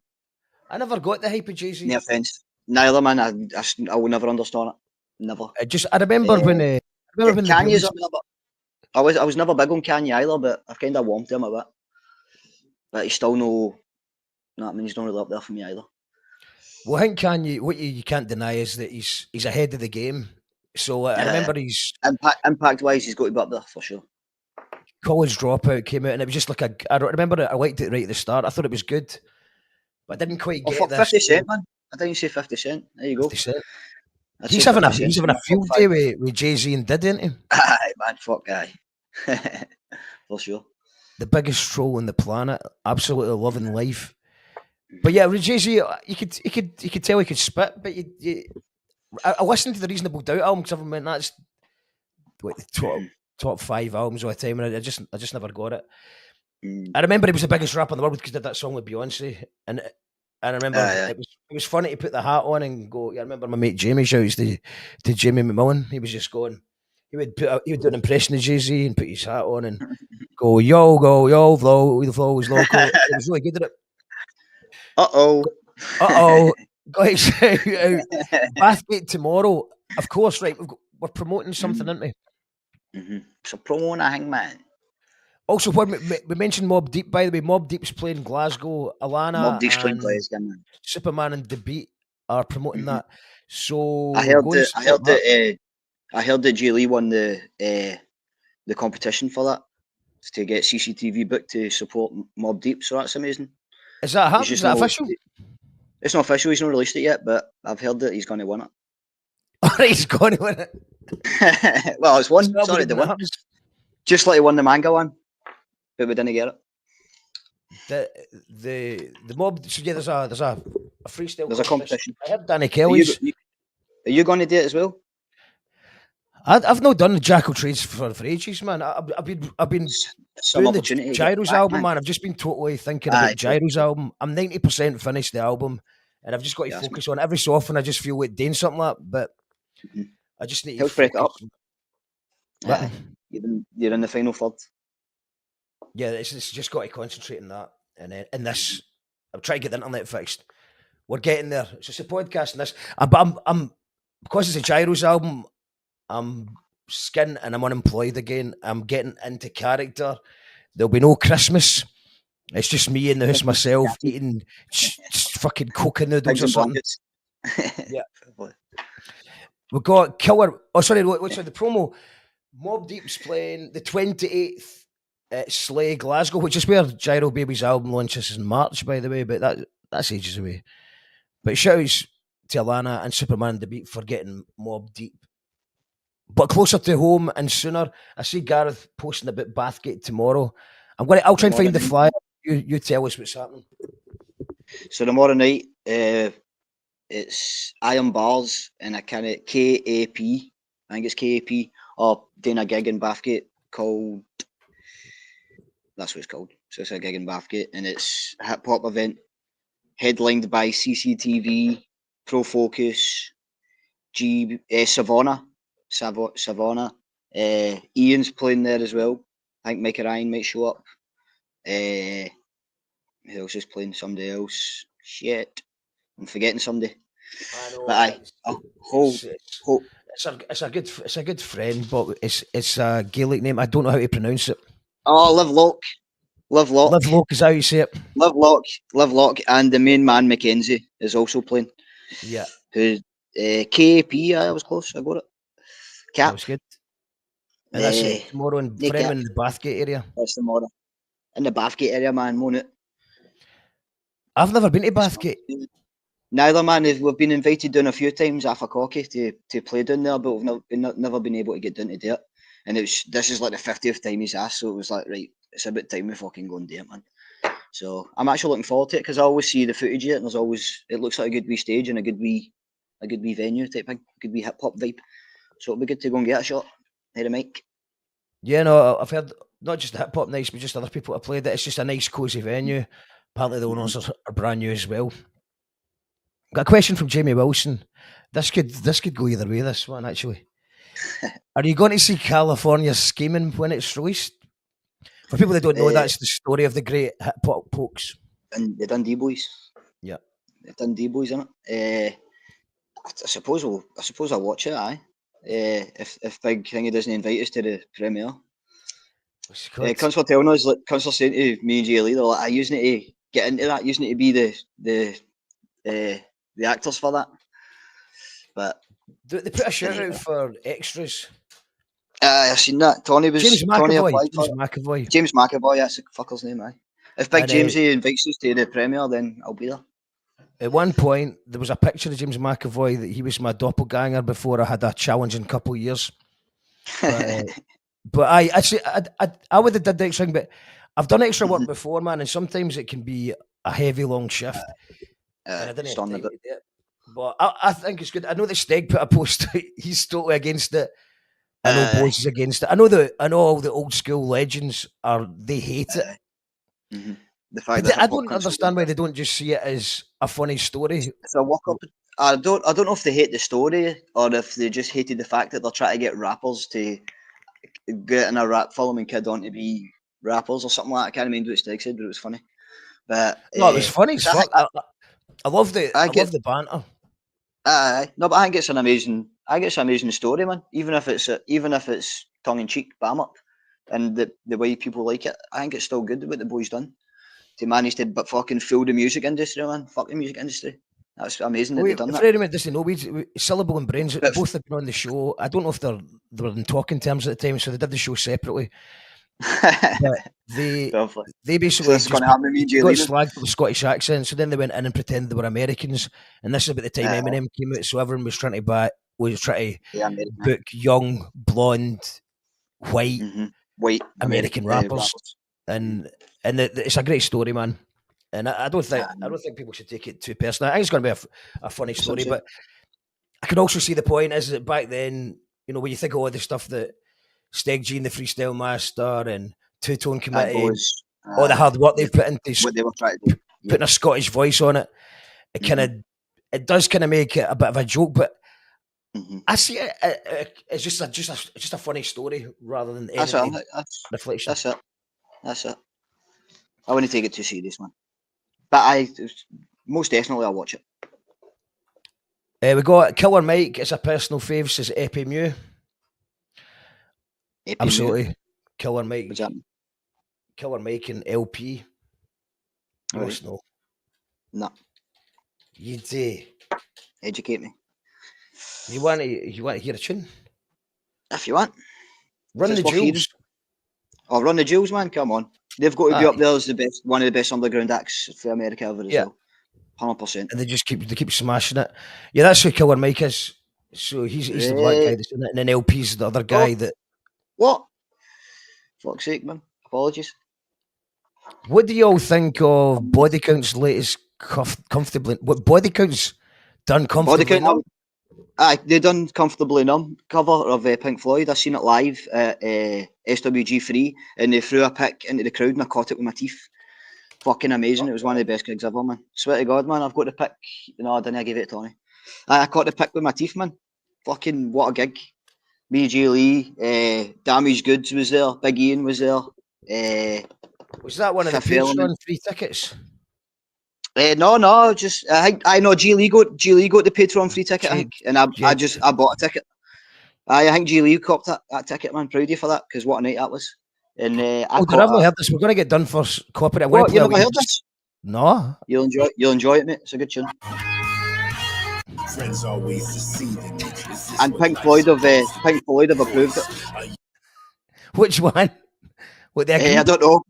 I never got the hype of Jay-Z. No offense. Neither, man. I will never understand it. Never. I remember when Kanye's up there, but I was never big on Kanye either, but I've kind of warmed him a bit. But he's still I mean, he's not really up there for me either. Well, I think Kanye, what you can't deny is that he's ahead of the game. So I remember he's impact wise, he's got to be up there for sure. College Dropout came out, and it was just like I remember it. I liked it right at the start. I thought it was good, but I didn't quite get fuck, this. 50 Cent, man. I didn't say 50 Cent. There you go. 50 Cent. He's having a field day with Jay-Z and Diddy, isn't he? Aye, man, fuck guy. For sure. The biggest troll on the planet, absolutely loving life. But yeah, with Jay-Z, you could tell he could spit, but I listened to the Reasonable Doubt album because everyone went, that's like the top 5 albums all the time, and I just never got it. I remember he was the biggest rapper in the world because he did that song with Beyonce, and I remember it was funny to put the hat on and go. I remember my mate Jamie shouts to Jamie McMillan. He was just going. He would do an impression of Jay-Z and put his hat on and go yo the flow is local. He was really good at it. Guys, Bathgate tomorrow. Of course, right. We're promoting something, aren't we? So promoting a hangman. Also, when we mentioned Mob Deep, by the way, Mob Deep's playing Glasgow. Alana Mob Deep's playing and Glasgow, man. Superman and The Beat are promoting that. So I heard that Jay Lee won the competition for that to get CCTV booked to support Mob Deep. So that's amazing. Is that happening? Is that official? It's not official. He's not released it yet, but I've heard that he's going to win it. Alright, he's going to win it. Well, it's won. Sorry, the win. Just like he won the manga one, but we didn't get it. The Mob. So yeah, there's a freestyle. There's a competition. I heard Danny Kelly's. Are you going to do it as well? I've not done the Jackal Trades for ages, man. I've been doing the Gyros album, man. I've just been totally thinking about Gyros album. I'm 90% finished the album, and I've just got to focus on it. Every so often. I just feel like doing something like that, but I just need to focus. Up. You're in the final third. Yeah, it's just got to concentrate on that, and then in this, I'm trying to get the internet fixed. We're getting there. It's just a podcast, and this, but I'm because it's a Gyros album. I'm skin and I'm unemployed again. I'm getting into character. There'll be no Christmas. It's just me in the house myself eating fucking Coca noodles or something. Yeah. We've got Killer. Oh, sorry, what's the promo? Mob Deep's playing the 28th at Slay Glasgow, which is where Gyro Baby's album launches in March, by the way, but that's ages away. But shouts to Alana and Superman The Beat for getting Mob Deep. But closer to home and sooner. I see Gareth posting about Bathgate tomorrow. I'll try and find the flyer. You tell us what's happening. So tomorrow night, it's Iron Bars and a kind of KAP. I think it's KAP. Or doing a gig in Bathgate called. That's what it's called. So it's a gig in Bathgate, and it's a hip hop event headlined by CCTV, Pro Focus, Savannah. Ian's playing there as well. I think Mike Ryan might show up. Who else is playing? Somebody else. Shit, I'm forgetting somebody. I know. But It's a good friend, but it's a Gaelic name. I don't know how to pronounce it. Oh, Live Lock. Live Lock is how you say it. Live Lock, and the main man Mackenzie is also playing. Yeah, Who KAP? I was close. I got it. that Cap. was good. And that's it tomorrow in Nick for anyone in the Bathgate area. That's tomorrow in the Bathgate area, man. Won't it? I've never been to Bathgate. Neither, man. We've been invited down a few times off a cocky to play down there, but we've never been able to get down to do it. And this is like the 50th time he's asked, so it was like, right, it's about time we fucking go and do it, man. So I'm actually looking forward to it because I always see the footage of it, and it looks like a good wee stage and a good wee venue type thing, good wee hip hop vibe. So it'll be good to go and get a shot. Hey, the mic. Yeah, no, I've heard not just the hip hop nice, but just other people have played it. It's just a nice, cozy venue. Apparently, the owners are brand new as well. Got a question from Jamie Wilson. This could go either way. This one actually. Are you going to see California Schemin when it's released? For people that don't know, that's the story of the great hip hop pokes and the Dundee Boys. Yeah, the Dundee Boys, isn't it? I suppose I'll watch it. Aye. If Big Thingy doesn't invite us to the premiere. Council telling us, like, Council saying to me and Jay Lee, they're like, I using it to get into that, using it to be the actors for that. But they put a shout out for extras. I've seen that. James McAvoy, that's the fucker's name, aye. If Big Jamesy invites us to the premiere, then I'll be there. At one point, there was a picture of James McAvoy that he was my doppelganger before I had a challenging couple of years. But I would have done the extra thing, but I've done extra work before, man, and sometimes it can be a heavy, long shift. And I didn't have time to do it. But I think it's good. I know that Steg put a post. He's totally against it. I know Boys is against it. I know all the old school legends they hate it. Mm-hmm. The fact that I don't understand why they don't just see it as a funny story. It's a walk up. I don't know if they hate the story or if they just hated the fact that they're trying to get rappers to get in a rap film and kid on to be rappers or something like that. I can't remember what Steg said, but it was funny. But no, it was funny. I love the banter. No, but I think it's an amazing story, man. Even if it's tongue in cheek, bam up, and the way people like it, I think it's still good what the boys done to manage to fucking fool the music industry, man. Fuck the music industry. That's amazing that they've done that. For anyone that doesn't know, Syllable and Brains, both have been on the show. I don't know if they were in talking terms at the time, so they did the show separately. But they basically just got slagged with Scottish accent, so then they went in and pretended they were Americans, and this is about the time Eminem came out, so everyone was trying to book young, blonde, white American rappers, and it's a great story, man. And I don't think people should take it too personally. I think it's going to be a funny story, but I can also see the point is that back then, you know, when you think of all the stuff that Steg G and the Freestyle Master and Two Tone Committee, all the hard work they've put into what they were trying to do. Putting a Scottish voice on it, it does kind of make it a bit of a joke, but I see it it's just a funny story rather than any reflection. That's it. I wouldn't take it too serious, man. But most definitely I'll watch it. We got Killer Mike. It's a personal fave, says Epi Mew. Absolutely. Killer Mike. What's that? Killer Mike and LP. You must know. No. You do. Educate me. You want to hear a tune? If you want. Run the Jewels. Oh, Run the Jewels, man. Come on. They've got to be up there as one of the best underground acts for America ever as well. 100%. And they keep smashing it. Yeah, that's who Killer Mike is. So he's the black guy that's in it, and then LP's the other guy that. What? Fuck's sake, man. Apologies. What do you all think of Body Count's latest Comfortably? What Body Count's done Comfortably Numb? Aye, they done Comfortably Numb cover of Pink Floyd. I seen it live at SWG3, and they threw a pick into the crowd and I caught it with my teeth. Fucking amazing. It was one of the best gigs ever, man. Swear to God, man, I've got the pick. No, I didn't. I gave it to Tony. I caught the pick with my teeth, man. Fucking what a gig. Me, J. Lee, Damaged Goods was there. Big Ian was there. Was that one of the Patreon free tickets? No, just I know G Lee got the Patreon free ticket, I think, and I bought a ticket. I think G. Lee copped that ticket, man. Proud of you for that, because what a night that was. And I I've not heard this. We're going to get done for copyright. What, you never heard this? No. You'll enjoy it, mate. It's a good tune. Friends always deceiving. And Pink Floyd have approved it. Which one? What I don't know.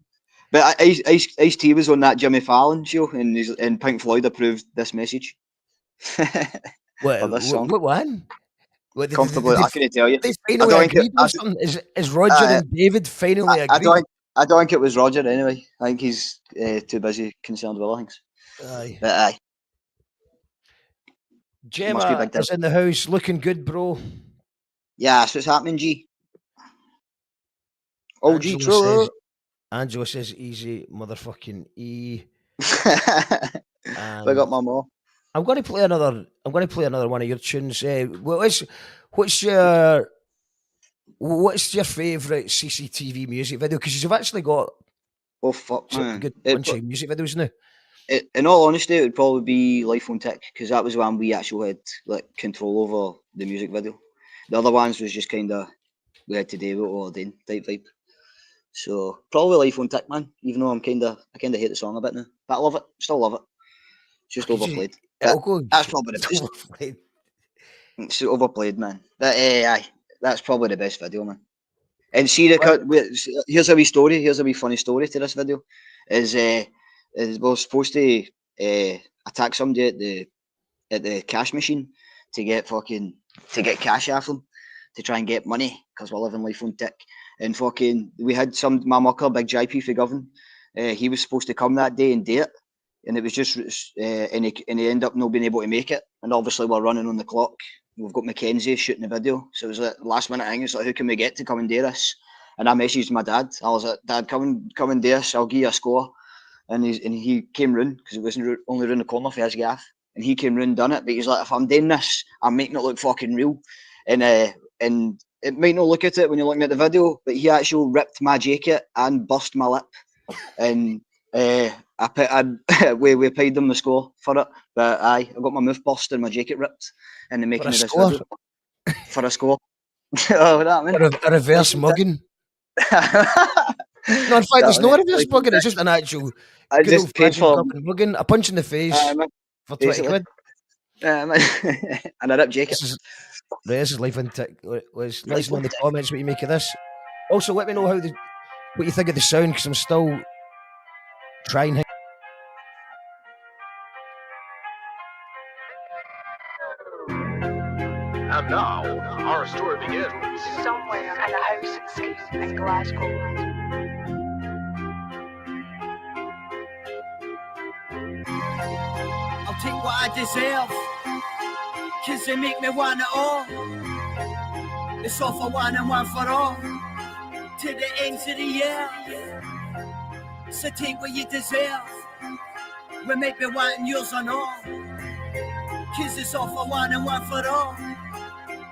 But Ice-T was on that Jimmy Fallon show, and Pink Floyd approved this message. This song. What one? Comfortably, I can't tell you. They finally agreed or something? Is Roger and David finally agreed? I don't think it was Roger anyway. I think he's too busy concerned with other things. Aye. But aye. Gemma is in the house, looking good, bro. Yeah, that's what's happening, G. Oh, G, true. Angela says easy, motherfucking E. I got my more. I'm going to play another one of your tunes. What's your favourite CCTV music video? Because you've actually got a good bunch of music videos now. In all honesty, it would probably be Life on Tick, because that was when we actually had like control over the music video. The other ones was just kind of we had to do it all day type vibe. So probably Life on Tick, man. Even though I kind of hate the song a bit now, but I love it. Still love it. It's just overplayed. That's probably the best. Overplayed. It's overplayed, man. But aye, that's probably the best video, man. And see, here's a wee story. Here's a wee funny story to this video. We're supposed to attack somebody at the cash machine to get cash off them, to try and get money, because we're living Life on Tick. And we had my mucker, Big JP for Govan. He was supposed to come that day and do it, and it was just and he ended up not being able to make it. And obviously we're running on the clock. We've got Mackenzie shooting the video, so it was like last minute thing. It's like, who can we get to come and do this? And I messaged my dad. I was like, Dad, come and do this. I'll give you a score. And he came round, because it wasn't only round the corner for his gaff. And he came round and done it. But he's like, if I'm doing this, I'm making it look fucking real. And it might not look at it when you're looking at the video, but he actually ripped my jacket and burst my lip. And we paid them the score for it. But I got my mouth burst and my jacket ripped in the making of this video. For a score. Oh, what that mean? A reverse mugging. No, in fact, there's no reverse mugging. It's just an actual just paid for mugging. A punch in the face for 20 quid. And a ripped jacket. This is Life on Tick. Let us know in the comments what you make of this. Also, let me know what you think of the sound, because I'm still trying. And now, our story begins. Somewhere in a house at Schemin in Glasgow. I'll take what I deserve, 'cause they make me want it all. It's all for one and one for all, to the ends of the year. So take what you deserve, we make me wanting yours and all, 'cause it's all for one and one for all,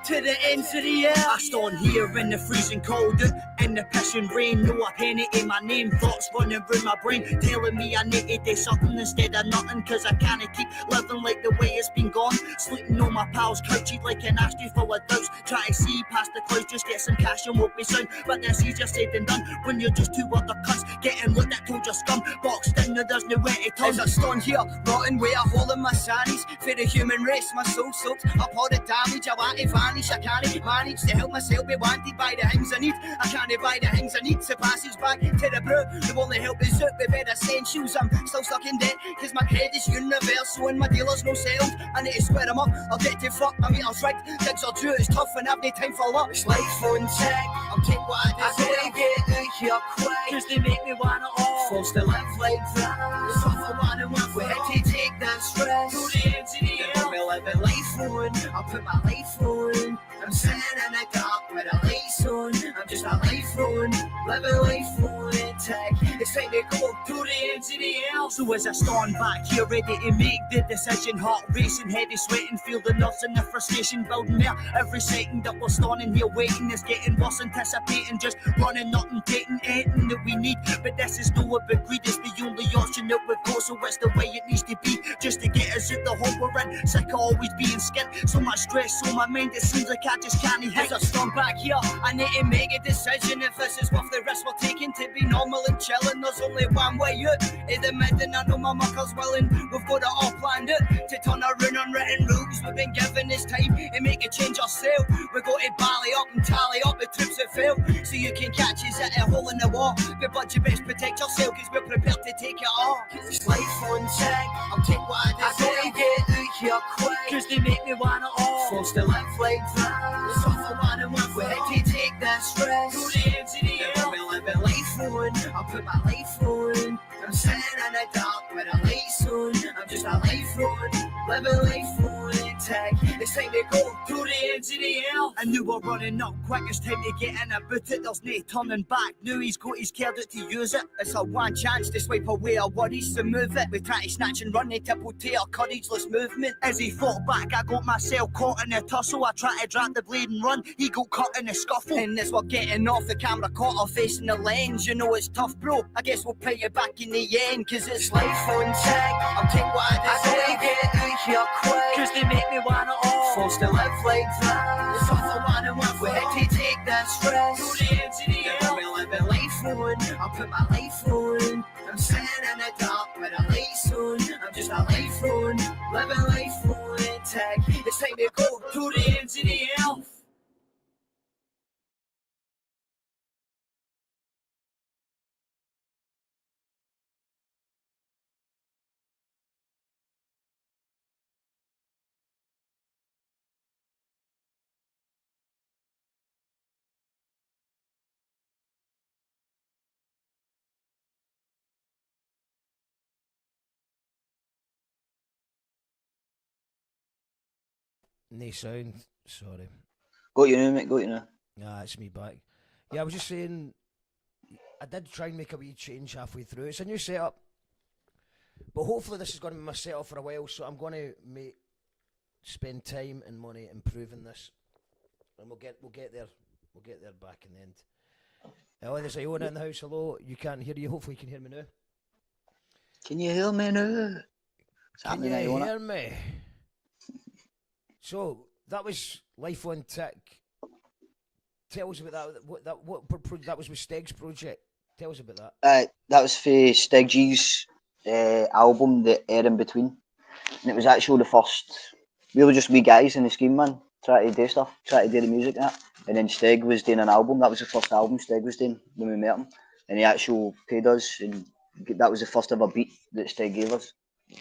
to the ends of the year. I stand here in the freezing cold, in the pissing rain, no a penny in my name, thoughts running through my brain, telling me I need to do something instead of nothing, 'cause I can't keep living like the way it's been gone, sleeping on my pal's couches like an ashtray full of doubts, trying to see past the clouds, just get some cash and won't be sound, but that's easier said than done, when you're just two other cunts, getting looked at told your scum, boxed in, there's no way to turn. As I stand here, rotting with a hole in my sannies, for the human race, my soul soaked up all the damage, I want to vanish, I can't manage to help myself be wanted by the things I need, I can't buy the things I need, to passage back to the brew, the only help is up with better essentials, I'm still stuck in debt, 'cause my credit's universal and my dealer's no sales, I need to square them up, I'll get to fuck, my meter's rigged, gigs are due, it's tough and I've no time for luck, it's Life on Tick, I'll take what I deserve, I gotta get out here quick, 'cause they make me want it all, forced to live like that, it's all for one and one, we had to take that stress, to the ends of the year, we live a life on, I'll put my life on, I'm sitting in the dark with the lights son. I'm just a life on, living life on tech. It's time to go through the ends of the L. So as I stand back here, ready to make the decision, heart racing, heavy sweating, feel the nerves and the frustration building there. Every second that we're standing here waiting is getting worse, anticipating, just running up and taking anything that we need. But this is no about greed, it's the only option that we've got, so it's the way it needs to be, just to get us out the hole we're in. Sick of always being scared, so much stress on my mind, it seems like I just can't hit. As I stand back here, I need to make a decision if this is worth the risk we're taking to be normal and chilling. There's only one way out in the mid, and I know my mucker's willing. We've got it all planned out to turn around unwritten rules. We've been given this time and make a change ourselves. We've got to bally up and tally up the troops that fail, so you can catch us at a hole in the wall. But you best protect yourself, cause we're prepared to take it all. Cause it's life on tech, I'll take what I deserve. I gotta get out here quick, cause they make me want it all. Forced to live like that, it's all for one and one. We had to take this risk, through the ends of the air. We're living life on, I'll put my life on. I'm sitting in the dark with a light on. I'm just a life on, living life on tech. It's time to go through the ends of the L. I knew we're running up quick, it's time to get in about it. There's no turning back, now he's got his card out to use it. It's our one chance to swipe away our worries to move it. We try to snatch and run, they tipple to our courageless movement. As he fought back, I got myself caught in a tussle. I tried to drop the blade and run, he got caught in the scuffle. And as we're getting off the camera, caught our face in the lens. You know it's tough, bro, I guess we'll pay you back in the end. Cause it's life on tech, I'll take what I deserve. I gotta get out here quick, cause they make me want it all. Forced to live like that, it's all for one and one. We had to take this risk, through the ends of the air. We're living life on, I'll put my life on. I'm sitting in the dark with a light on. I'm just a life on, living life on tech. It's time to go through the ends of the air. No sound, sorry. Got you now, mate, got you now. Nah, it's me back. Yeah, I was just saying, I did try and make a wee change halfway through. It's a new setup, but hopefully this is going to be my setup for a while, so I'm going to spend time and money improving this, and we'll get there back in the end. Oh, there's Iona in the house. Hello, you can't hear you. Hopefully you can hear me now. Can you hear me now? Can you hear me? So that was Life on Tick. Tell us about that. That was with Steg's project. Tell us about that. That was for Steg G's album, The Air in Between, and it was actually the first. We were just wee guys in the Schemin, trying to do stuff, trying to do the music and that. And then Steg was doing an album. That was the first album Steg was doing when we met him, and he actually paid us, and that was the first ever beat that Steg gave us.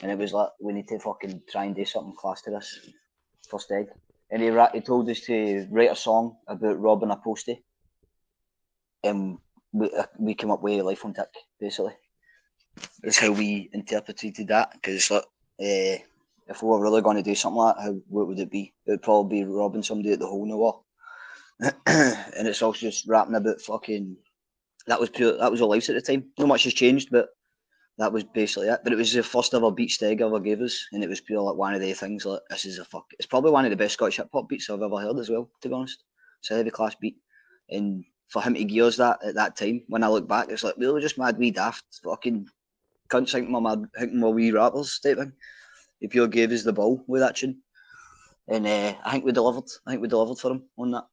And it was like, we need to fucking try and do something class to this for Steg. And he told us to write a song about robbing a postie. And we came up with Life on Tick, basically. That's how we interpreted that, because like, if we were really going to do something like that, what would it be? It would probably be robbing somebody at the hole in the wall. And it's also just rapping about fucking... That was all lives at the time. Not much has changed, but that was basically it. But it was the first ever beat Steg ever gave us, and it was pure like one of the things like, it's probably one of the best Scottish hip hop beats I've ever heard as well, to be honest. It's a heavy class beat. And for him to give us that at that time, when I look back, it's like, we were just mad wee daft fucking cunts thinking we're wee rappers type thing. He pure gave us the ball with that tune. And I think we delivered. For him on that.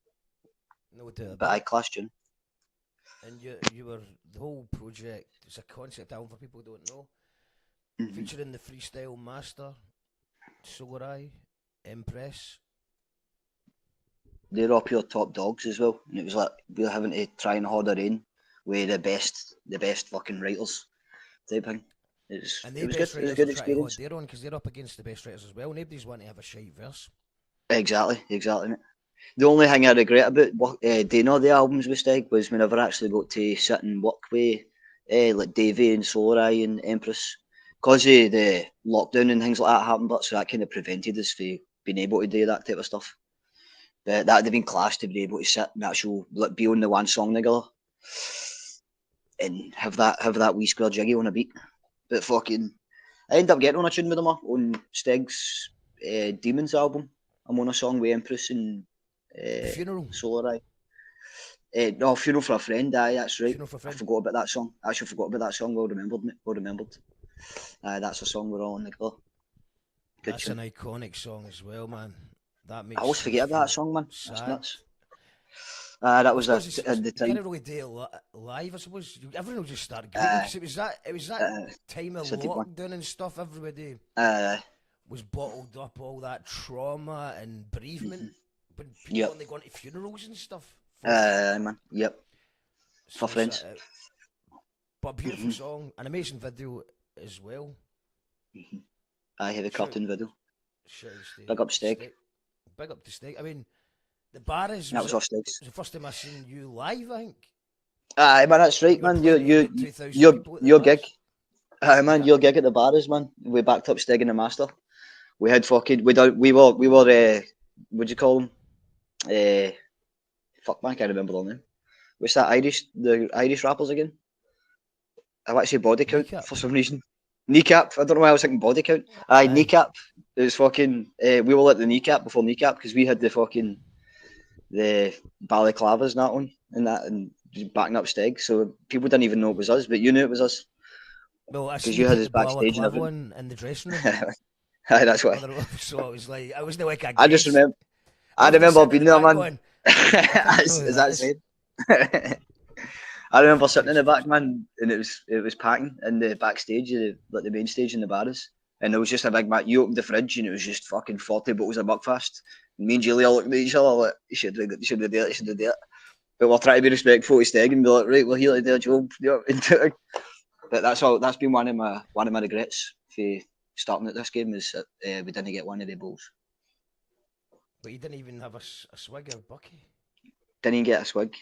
No doubt. But I class tune. And you were, the whole project, it's a concept album for people who don't know. Mm-hmm. Featuring the Freestyle Master, Sorai, Empress. They're all pure top dogs as well. And it was like, we were having to try and hold our own with the best fucking writers type thing. It was good. It was a good experience. They're on because they're up against the best writers as well. Nobody's wanting to have a shite verse. Exactly. Mate. The only thing I regret about doing all the albums with Steg was we never actually got to sit and work with like Davey and Sorai and Empress, because of the lockdown and things like that happened. But so that kind of prevented us from being able to do that type of stuff. But that'd have been class to be able to sit and actually like be on the one song together and have that wee square jiggy on a beat. But fucking, I ended up getting on a tune with him on Steg's Demons album. I'm on a song with Empress and Funeral. Solar Eye. No, Funeral for a Friend. Aye, that's right. Funeral for a Friend. I forgot about that song. I actually forgot about that song. Well remembered, mate. Well remembered. That's a song we're all on together. Good That's tune. an iconic song as well, man. That makes I always forget about that song, man. That's sad. nuts. That was At the you can't time. really do it live, I suppose. Everyone will just start going. It was that time of it's a deep one. lockdown and stuff. Everybody was bottled up, all that trauma and bereavement. But people Yep. only going to funerals and stuff. Man. Yep. For So friends. But a beautiful song, an amazing video as well. I have a cartoon video. Shit, Big up Steg. Big up to Steg. I mean, the barras That was off it Steg's. was the first time I seen you live, I think. Aye, man, that's right, You were man. playing to about 2,000 Your people at the your bars. gig. Aye, man, Yeah. your gig at the barras, man. We backed up Steg and the Master. We had fucking we were what'd you call them? Fuck man, I can't remember their name. What's that the Irish rappers again? I want to say Body Count Kneecap. for some reason. Kneecap. I don't know why I was thinking Body Count. Aye, Aye. Kneecap. It was fucking. We were at the Kneecap before Kneecap because we had the fucking the balaclavas and that one and just backing up Steg. So people didn't even know it was us, but you knew it was us. Well, I 'Cause seen you had the us backstage and balaclava everything. one in the dressing room. Aye, that's why. So it was like I wasn't like a I just guest. remember. I was just remember sitting being in the there, back man. going, Is that said? I remember sitting in the back, man, and it was packing in the backstage, like the main stage in the barras, and there was just a big mat. You opened the fridge, and it was just fucking 40 bottles of Buckfast. And me and Julie all looked at each other like, you should do it. But we're trying to be respectful to Steg and be like, right, we're here to do a job. You know? But that's been one of my regrets for starting at this game is that we didn't get one of the bowls. But you didn't even have a swig of Bucky. Didn't even get a swig.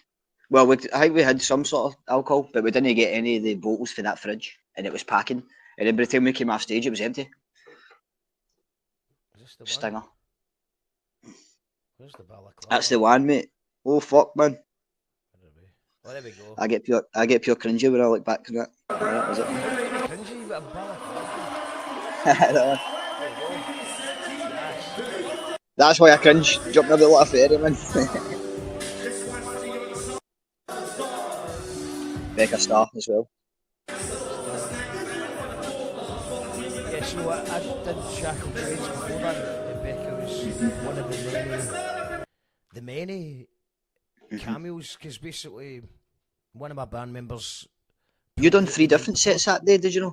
Well, I think we had some sort of alcohol, but we didn't get any of the bottles for that fridge, and it was packing. And then by the time we came off stage, it was empty. Is this the one? Stinger. Where's the balaclava? That's the one, mate. Oh fuck, man. Well, there we go. I get pure cringy when I look back to that. Yeah, that was it. Cringy, but a balaclava. That one. There you go. Yes. That's why I cringe jumping about like a fairy, man. Becca Star as well. Yeah, so I did Shackle Trades before that, and Becca was one of the many cameos, because basically one of my band members. You done 3 different sets that day, did you know?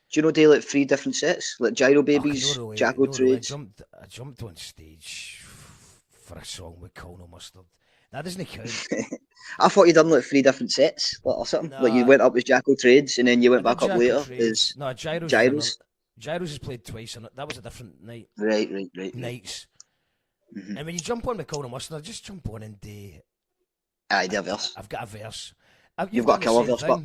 Do you know they like 3 different sets? Like Gyro Babies, Jackal Trades. I jumped on stage for a song with Coal No Mustard. That doesn't count. I thought you done like 3 different sets or something. Nah. Like you went up as Jackal Trades and then you went I back did up Jackal later Trades. as No, Gyros. Gyros. Gyros is played twice, and that was a different night. Right. Nights. Mm-hmm. And when you jump on with Coal No Mustard, just jump on and do. Aye, the verse. I've got a verse. You've got a killer verse, but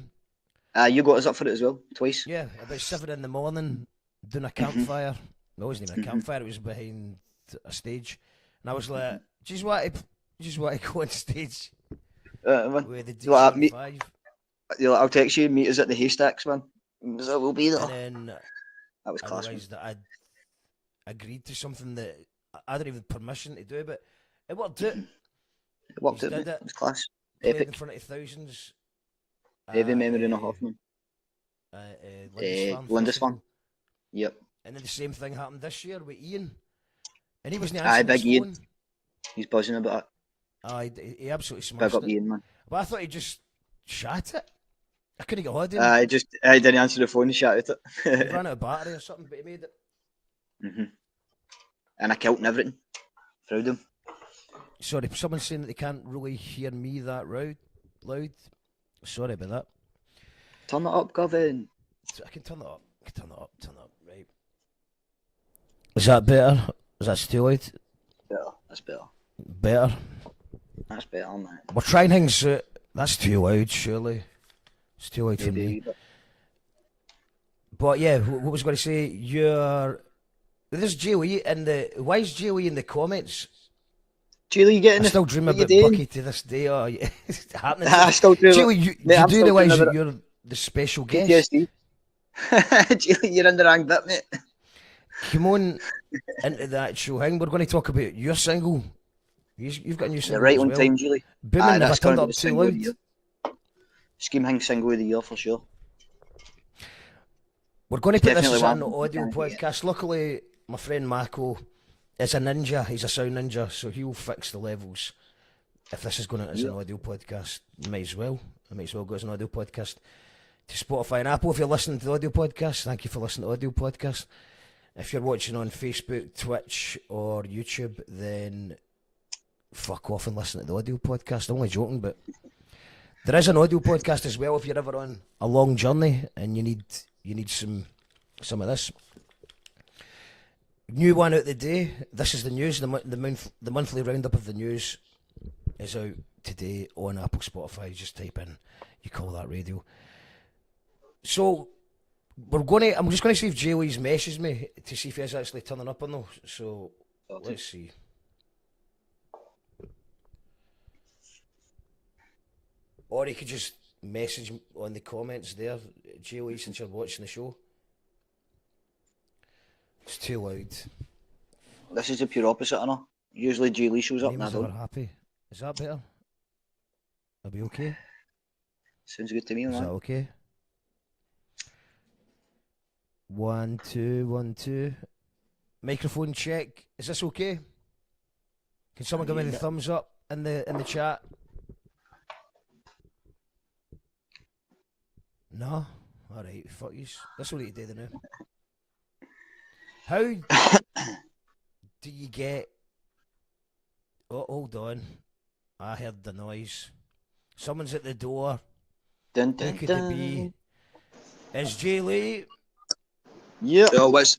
you got us up for it as well, twice. Yeah, about 7 in the morning, doing a campfire. No, it wasn't even a campfire, it was behind a stage. And I was like, just want to go on stage Man. with the You're like, D5. You're like, I'll text you, meet us at the Haystacks, man. So we'll be there. And then That was I class. realised that I'd agreed to something that I didn't even have permission to do, but it worked out. It worked He's out, did mate. it. It was class. Played in Epic. front of thousands. Heavy memory in a Hoffman. Lindisfarne. Festival. Yep. And then the same thing happened this year with Ian. And he wasn't Aye, answering his big Ian. phone. He's buzzing about it. He absolutely Big smashed up it. Ian, man. But I thought he just shot it. I couldn't get hold of him. I didn't answer the phone and shouted He it. ran out of battery or something, but he made it. And I killed and everything. Proud of him. Sorry, someone's saying that they can't really hear me that loud. Sorry about that. Turn it up, Govan. I can turn it up. Turn it up. Right. Is that better? Is that too loud? Better. That's better. Better. That's better, man. We're trying things. That's too loud, surely. It's too loud for Maybe a me. wee bit. But yeah, what was I going to say? There's Joey in the. Why is Joey in the comments? Julie, you getting I still dream what you about doing? Bucky to this day. Oh, yeah. It's happening. I still do. Julie, you Mate, I'm do still realise dreaming that about you're the special guest? PTSD. Julie, you're in the wrong bit, mate. Come on into the actual thing. We're going to talk about your single. You've got a new You're single right as on well. time, Julie. Booming, have I that's turned gonna up be the too single of loud? the year. Schemin single of the year for sure. We're going to put this Definitely as an one. audio podcast. Luckily, my friend Mako is a ninja. He's a sound ninja, so he'll fix the levels. If this is going out as an audio podcast, might as well. I might as well go as an audio podcast to Spotify and Apple. If you're listening to the audio podcast, thank you for listening to the audio podcast. If you're watching on Facebook, Twitch, or YouTube, then fuck off and listen to the audio podcast. I'm only joking, but there is an audio podcast as well if you're ever on a long journey and you need some of this. New one out the day. This is the news. The monthly roundup of the news is out today on Apple, Spotify. Just type in You Call That Radio. So I'm just going to see if Jay Lee's messaged me to see if he's actually turning up or no. So let's see. Or he could just message me on the comments there, Jay Lee, since you're watching the show. It's too loud. This is the pure opposite, I know. Usually Julie shows up and I Name's never don't. happy. Is that better? I'll be okay. Sounds good to me, Is that man. okay? 1 2 1 2. Microphone check. Is this okay? Can someone give me the thumbs up in the chat? No? Alright, fuck you. That's what you do now. How do you get... Oh, hold on. I heard the noise. Someone's at the door. Dun, Who dun, could dun. it be? It's Jay Lee. Yeah. Yo, what's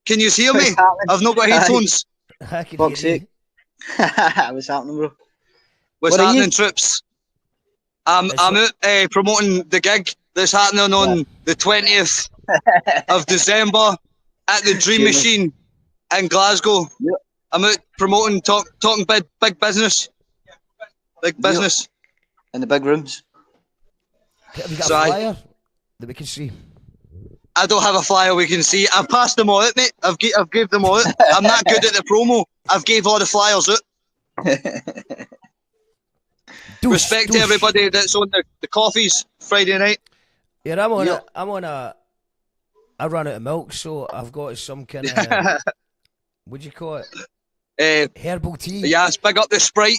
can you hear me? What's happening? I've not got headphones. I can Fuck's hear sake. you. What's happening, bro? What's What are happening, you? troops? I'm It's out promoting the gig that's happening on the 20th of December at the Dream Schemin. Machine in Glasgow. Yep. I'm out promoting talking big business. Big business. In the big rooms. Have you got So a I- flyer that we can see? I don't have a flyer we can see. I've passed them all out, mate. I've gave them all out. I'm not good at the promo. I've gave all the flyers out. Respect to everybody that's on the coffees Friday night. Yeah, I'm on Yep. I ran out of milk, so I've got some kind of what do you call it? Herbal tea. Yes, big up the Sprite.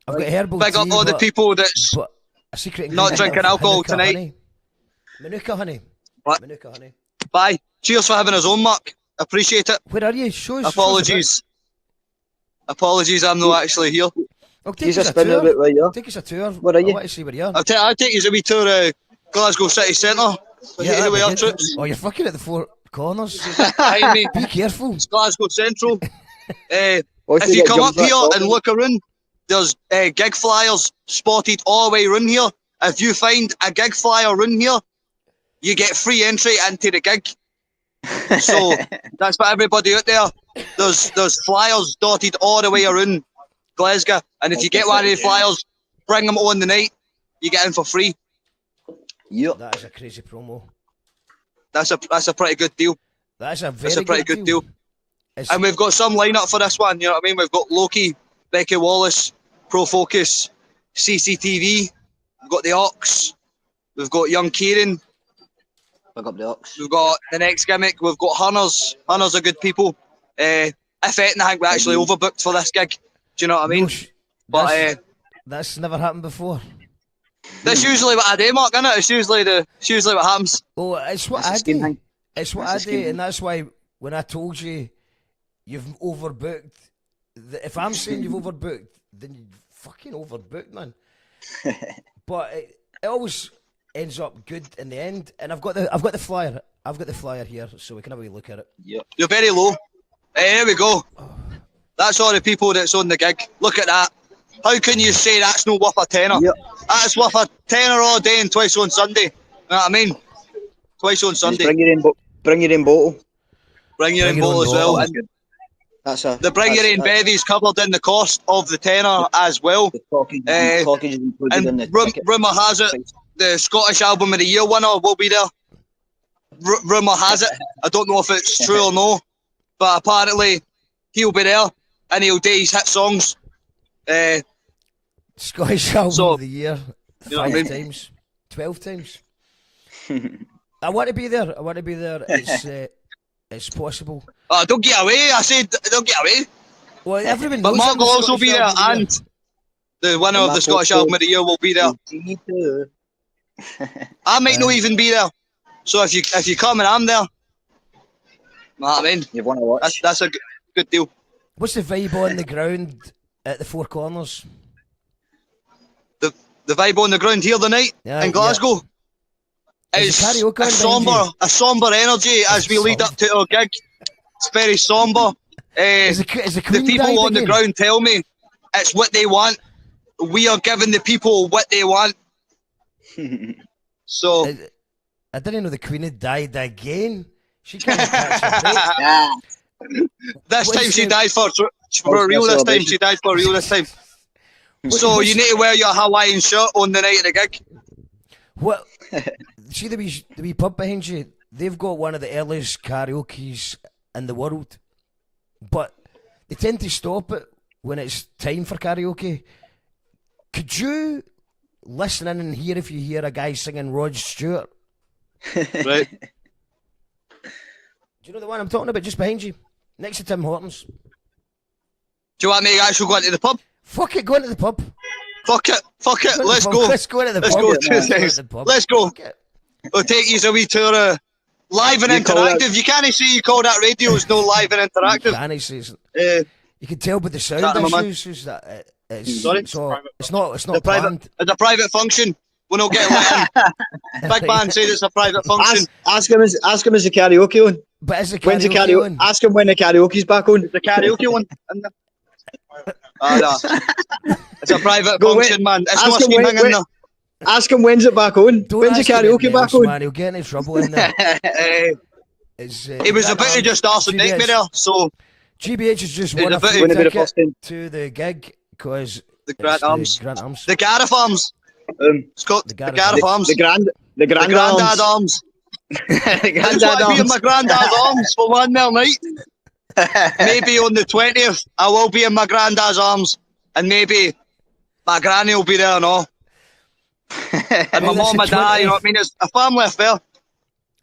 I've got herbal Big tea. up all the but- people that's But a secret not ingredient drinking of alcohol Manuka tonight. honey. Manuka honey. What? Manuka honey. Bye. Cheers for having us on, Mark. Appreciate it. Where are you? Show us. Apologies. Apologies, I'm not actually here. Oh, take He's us a a spinner tour. about where you are. Take us a tour. Where are you? I want to see where you are. I'll take you a wee tour of Glasgow City Centre. Yeah, Here we that'd are, be good. troops. Oh, you're fucking at the four corners. Behind me, Be careful. it's Glasgow Central. Once If you get come up jumped here back and up, look around, there's gig flyers spotted all the way around here. If you find a gig flyer around here, you get free entry into the gig. So that's for everybody out there. There's flyers dotted all the way around Glasgow, and if you get one of the flyers, bring them on the night. You get in for free. Yep. That is a crazy promo. That's a pretty good deal. That is a very That's a pretty good deal. It's, And we've got some lineup for this one. You know what I mean? We've got Loki, Becky Wallace, Pro Focus, CCTV. We've got the Ox. We've got Young Kieran. Big up the Ox. We've got the next gimmick. We've got Hunters. Hunters are good people. If anything, I think we're actually overbooked for this gig. Do you know what I mean? But that's never happened before. that's usually what I do, Mark, isn't it? It's usually what happens. Oh, it's what It's a I scheme do. thing. It's what It's a I scheme do, thing. and that's why when I told you you've overbooked, if I'm saying you've overbooked, then you fucking overbooked, man. But it always ends up good in the end, and I've got the flyer. I've got the flyer here, so we can have a wee look at it. Yep. You're very low. Here we go. That's all the people that's on the gig. Look at that. How can you say that's not worth a tenner? Yep. That's worth a tenner all day and twice on Sunday. You know what I mean? Twice on Just Sunday. bring your own bottle. Bring your own bottle as well. bottle. And That's a. The bring your own bevies covered in the cost of the tenor as well. The package is included in the ticket. Rumour has it, the Scottish Album of the Year winner will be there. Rumour has it. I don't know if it's true or no, but apparently he'll be there and he'll do his hit songs. Scottish Album of the Year, You know what I 5 mean? times, 12 times. I want to be there. I want to be there. It's possible. Don't get away. I said don't get away. Well, everyone But knows Mark I'm the will also Scottish be there, Album of the Year. and the winner of the Scottish Album of the Year will be there. I might not even be there. So if you come and I'm there, know what I mean? You want to watch? That's a good deal. What's the vibe on the ground at the Four Corners? The vibe on the ground here tonight in Glasgow. Is It's the karaoke on, a somber energy as we lead up to our gig. It's very somber. Is the The Queen people died on the again? ground tell me it's what they want. We are giving the people what they want. So I didn't know the Queen had died again. She can't catch a break. this What's time she the- died for real. This time she died for real. This time. So you need to wear your Hawaiian shirt on the night of the gig. What? See the wee pub behind you? They've got one of the earliest karaoke's in the world, but they tend to stop it when it's time for karaoke. Could you listen in and hear if you hear a guy singing Rod Stewart? Right. Do you know the one I'm talking about? Just behind you, next to Tim Hortons. Do you want me to actually go into the pub? Fuck it, go into the pub. Fuck it. Let's go. Let's go into the Let's pub. go. Let's go into the pub. Let's go. Fuck it. We'll take you a wee tour. Live and You call interactive. You can't say you call that radio. It's no live and interactive. Can't say it's- Uh, You can tell by the sound Chat to my man. issues that it's Sorry? so it's not the planned. it's a private function. We're not getting let in. Big man said it's a private function. Ask him is the karaoke on? But is the When's the karaoke karaoke? on? Ask him when the karaoke's back on. The karaoke one. No. It's a private Go function, man. It's ask not him scheming in there. Ask him when's it back on. Don't When's the ask him karaoke anything back else, on? man. He'll get into trouble in there. It's, He was Grant about to Arms- just arsenic me there, so GBH has just He's won a a bit- free Wouldn't be the ticket first thing. to the gig because the Grant Arms. Grant Arms. The Gareth Arms. It's called the Gareth Gareth Arms. The Grandad granddad Arms. the I just granddad want to be in arms. my granddad's arms for one more night. Maybe on the 20th, I will be in my granddad's arms, and maybe my granny will be there and all. And my Well, mum that's and the dad, you know 20th. what I mean? It's a family affair.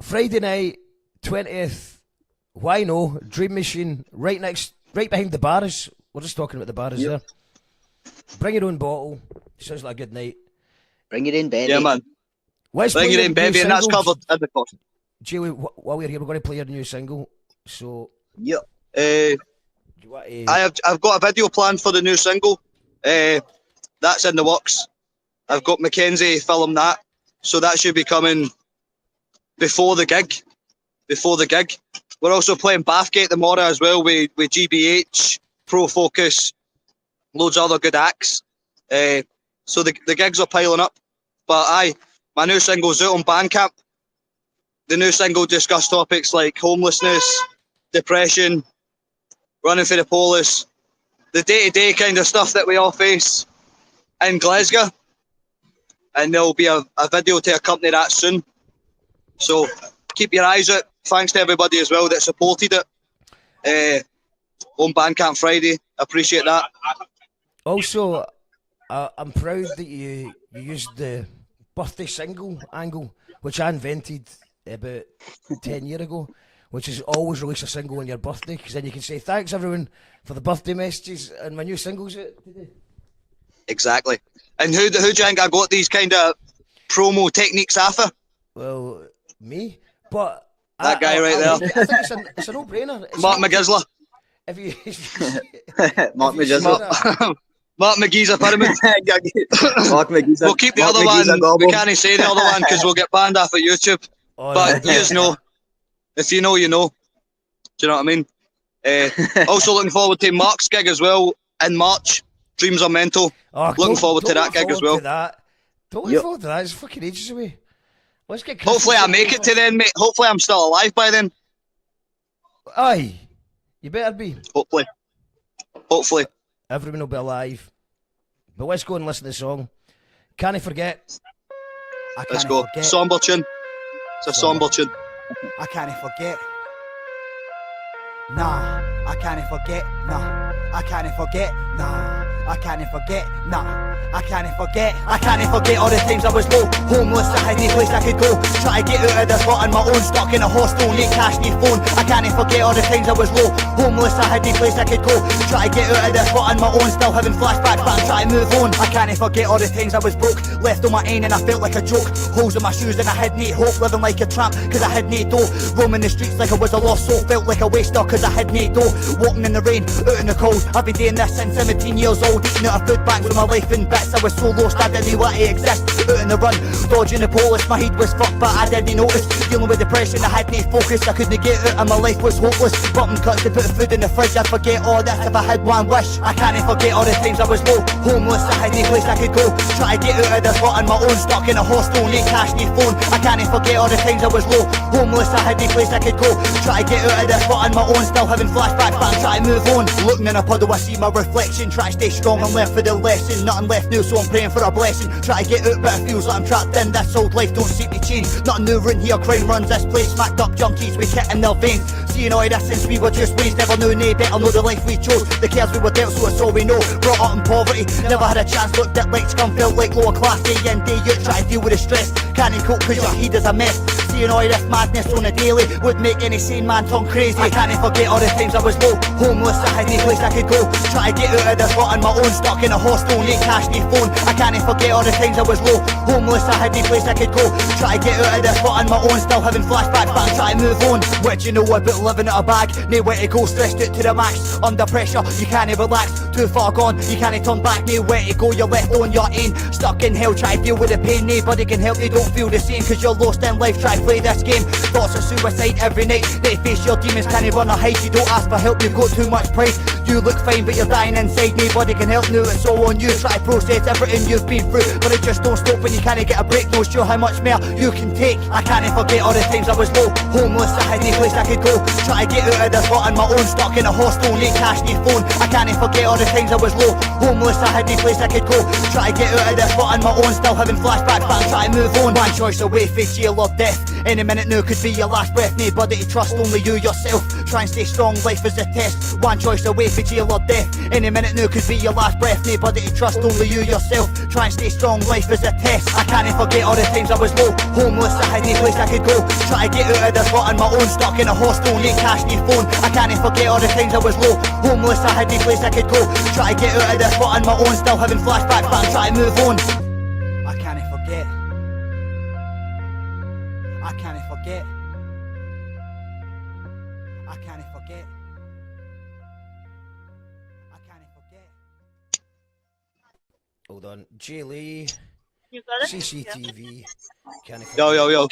Friday night, 20th. Why no? Dream Machine, right behind the barras. We're just talking about the barras there. Bring your own bottle. Sounds like a good night. Bring it in, baby. Yeah, man. Let's Bring play it your in, new baby, and that's single. covered in the cost. Jay, while we're here, we're going to play your new single. So, Yep. do you want to... I've got a video planned for the new single. That's in the works. I've got Mackenzie film that, so that should be coming before the gig. We're also playing Bathgate tomorrow as well with GBH, Pro Focus, loads of other good acts. So the gigs are piling up. But my new single's out on Bandcamp. The new single discuss topics like homelessness, depression, running for the police, the day-to-day kind of stuff that we all face in Glasgow. And there'll be a video to accompany that soon. So keep your eyes out. Thanks to everybody as well that supported it on Bandcamp Friday. Appreciate that. Also, I'm proud that you used the birthday single angle, which I invented about 10 years ago, which is always release a single on your birthday, because then you can say thanks everyone for the birthday messages and my new single's out today. Exactly. And who do you think I got these kind of promo techniques after? Well, me, but That guy right there. I think it's a no-brainer. Mark McGizzler. If you, Mark if you see McGizzler. that- Mark McGee's a pyramid. Mark McGee's We'll keep the Mark other McGee's a one. gobble. We can't say the other one because we'll get banned off of YouTube. Oh, But no, you just know. If you know, you know. Do you know what I mean? Also looking forward to Mark's gig as well in March. Dreams are mental. Oh, Looking forward to that gig as well. Don't look forward to that. It's fucking ages away. Let's get Hopefully I make it to then, mate. Hopefully I'm still alive by then. Aye. You better be. Hopefully. Hopefully. Everyone will be alive. But let's go and listen to the song. Can't I forget? Let's go. Somber tune. It's a somber tune. I can't forget. Nah, I can't forget. Nah, I can't forget. Nah, I can't forget. Nah, I can't forget. I can't forget all the times I was low, homeless. I had no place I could go. Try to get out of this rut on my own. Stuck in a hostel, need cash, need phone. I can't forget all the times I was low, homeless. I had no place I could go. Try to get out of this rut on my own. Still having flashbacks, but I'm trying to move on. I can't forget all the times I was broke, left on my own and I felt like a joke. Holes in my shoes and I had no hope, living like a tramp cause I had no dough. Roaming the streets like I was a lost soul, felt like a waster cause I had no dough. Walking in the rain, out in the cold. I've been doing this since 17 years old. Eating out of food banks with my life in bits. I was so lost I didn't want to exist. Out in the run, dodging the police. My head was fucked but I didn't notice. Dealing with depression, I had no focus. I couldn't get out and my life was hopeless. Button cuts to put food in the fridge. I'd forget all this if I had one wish. I can't forget all the times I was low, homeless. I had no place I could go. Try to get out of this rut on my own. Stuck in a hostel, need cash, need phone. I can't forget all the times I was low, homeless. I had no place I could go. Try to get out of this rut on my own. Still having flashbacks but I'm trying to move on. Looking in a puddle I see my reflection. Try to stay strong and left for the lesson. Nothing left new so I'm praying for a blessing. Try to get out but it feels like I'm trapped in this old life. Don't see me change. Nothing new in here, crime runs this place. Smacked up junkies with kit in their veins. Seeing all this since we were just ways. Never knew no better, know the life we chose. The cares we were dealt so it's all we know. Brought up in poverty, never had a chance. Looked at like scum, felt like lower class. Day in, day out, try to deal with the stress. Can't cope cause your head is a mess. Seeing all this madness on a daily would make any sane man turn crazy. I can't forget all the times I was low, homeless. I had no place I could go. Try to get out of this rut on my own. Stuck in a hostel, need cash, need phone. I can't forget all the times I was low, homeless. I had no place I could go. Try to get out of this rut on my own. Still having flashbacks but I'm trying to move on. What do you know about living in a bag? Nowhere to go, stressed out to the max. Under pressure, you can't relax. Too far gone, you can't turn back. Nowhere to go, you're left on your own. Stuck in hell, try to deal with the pain. Nobody can help you, don't feel the same cause you're lost in life. Try to play this game. Thoughts of suicide every night. They face your demons, can't run or hide. You don't ask for help, you've got too much pride. You look fine but you're dying inside. Nobody can help, no it's all on you. Try to process everything you've been through, but it just don't stop when you can't get a break. Not sure how much more you can take. I can't forget all the times I was low, homeless. I had no place I could go. Try to get out of this rut on my own. Stuck in a hostel, need cash, need phone. I can't forget all the times I was low, homeless. I had no place I could go. Try to get out of this rut on my own. Still having flashbacks but I'm trying to move on. One choice away for jail or death. Any minute now could be your last breath. Nobody to trust, only you yourself. Try and stay strong, life is a test. One choice away for jail or death. Any minute now could be your last breath. Nobody to trust, only you yourself. Try and stay strong, life is a test. I can't forget all the times I was low, homeless. I had no place I could go. Try to get out of this rut on my own. Stuck in a hostel, need cash, need phone. I can't forget all the times I was low, homeless. I had no place I could go. Try to get out of this rut on my own. Still having flashbacks but I'm trying to move on. I can't forget. I can't forget. I can't forget. I can't forget. Hold on. J. Lee. You got it? CCTV. Can't Yo.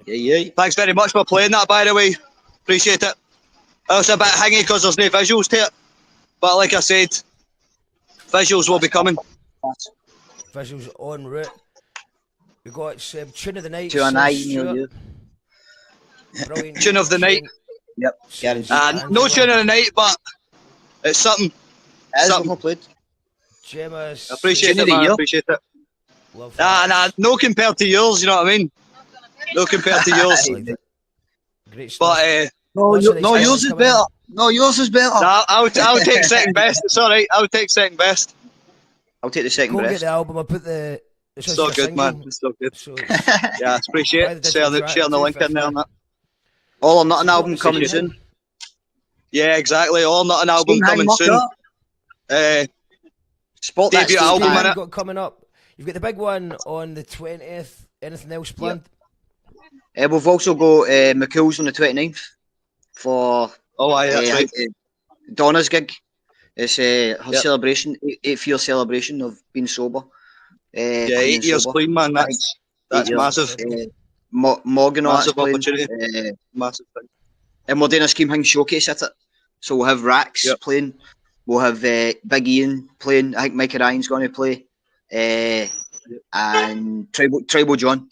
Yeah. Thanks very much for playing that, by the way. Appreciate it. I was a bit hangy because there's no visuals to it. But like I said, visuals will be coming. Visuals en route. We got Tune of the Night. To an eye near you. Brilliant. Tune of the Night. Yep, guaranteed. No tune of the night, but it's something. It is something. played. Gemma's. Appreciate it, man. Appreciate it. Love Nah, no compared to yours, you know what I mean? No compared to yours. Great stuff. But, No, yours is better. No, yours is better. Nah, I'll take second best. It's alright, I'll take second best. I'll take the second Go best. get the album. I'll put the. It's so good, man. It's so good. So yeah, appreciate it. Sharing the link in there and that. All or Not an album coming soon. Yeah, exactly. All or Not an album coming soon. Spot that debut album in it. Got coming up. You've got the big one on the 20th. Anything else planned? We've also got McCool's on the 29th for that's right. Donna's gig. It's her celebration, 8th-year celebration of being sober. 8 years sober. clean, man. That's massive. Morgan massive playing, opportunity. Massive thing. And we're doing a Schemin showcase at it. So we'll have Rax playing. We'll have Big Ian playing. I think Mike Ryan's going to play. And Tribal John.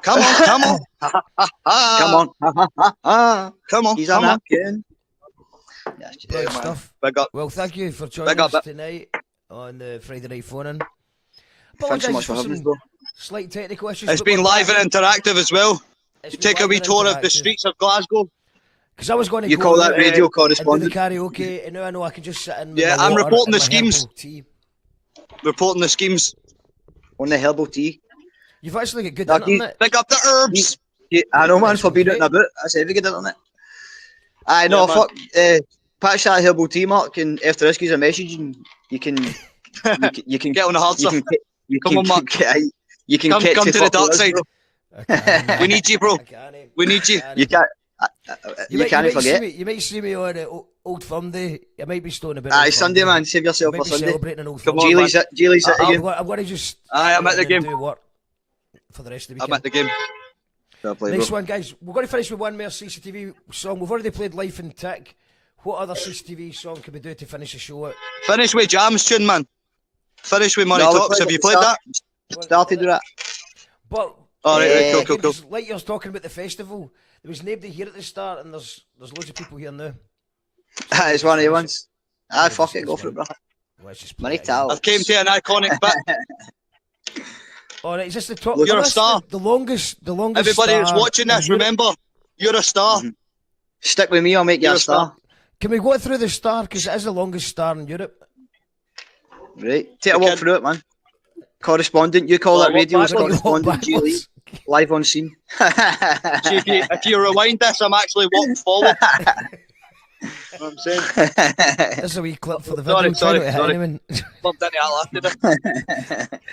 Come on, come on. Come on. Come on, He's come a on. napkin. That's just Great man. stuff. Big up. Well, thank you for Big joining up, us tonight on the Friday Night Phone-In. Thanks so much for Apologise having us, some bro. slight technical issues. It's been live and interactive as well. It's You been take a live wee and tour of the interactive. streets of Glasgow. Because I was going to You go call that out radio and do the correspondent? karaoke, and now I know I can just sit in with Yeah, my I'm water reporting and the my schemes. herbal tea. Reporting the schemes. On the herbal tea. You've actually got good Lucky. internet. Pick up the herbs. Yeah, I know, man, That's for being out okay. and about. That's every good internet. I know, Yeah, fuck. Patch that herbal tea, Mark, and after this gives a message, and you can Get on the hard stuff. Come on, Mark. You can Come get to the dark us, side. bro. I can't, We need you, bro. I can't. We need you. You can't. You might- can't might forget. see me- you might see me on Old Firm Day. I might be stoned a bit. Aye, Old Firm Sunday, Day. man. Save yourself I for might be Sunday. celebrating an Old Firm Come on, Day. man. Geely's it I'm again. going to just. Aye, I'm at the and game. Do work for the rest of the I'm weekend. at the game. Fair play, Next bro. one, guys. We're going to finish with one more CCTV song. We've already played Life and Tick. What other CCTV song can we do to finish the show out? Finish with Jam's tune, man. Finish with Money No, we Talks. played Have you it played that? Started with that. But All right, right, cool. just like you're talking about the festival, there was nobody here at the start, and there's loads of people here now. It's one of the ones. Aye, fuck it, go for it, bro. Let's just Money play it again. towel. I've came to an iconic bit. All right, is this the top? You're a this star. The longest. Everybody star that's watching in this, Europe. remember, you're a star. Mhm. Stick with me, I'll make you You're a a star. Can we go through the star? Because it is the longest star in Europe. Right, take a We walk can. through it, man. Correspondent, you call Well, that radio as walk correspondent, Julie, Backwards. live on scene. See, if you rewind this, I'm actually walking forward. You know what I'm saying? This is a wee clip for the Sorry, video. Try not to hit sorry. anyone. Bumped into that last today.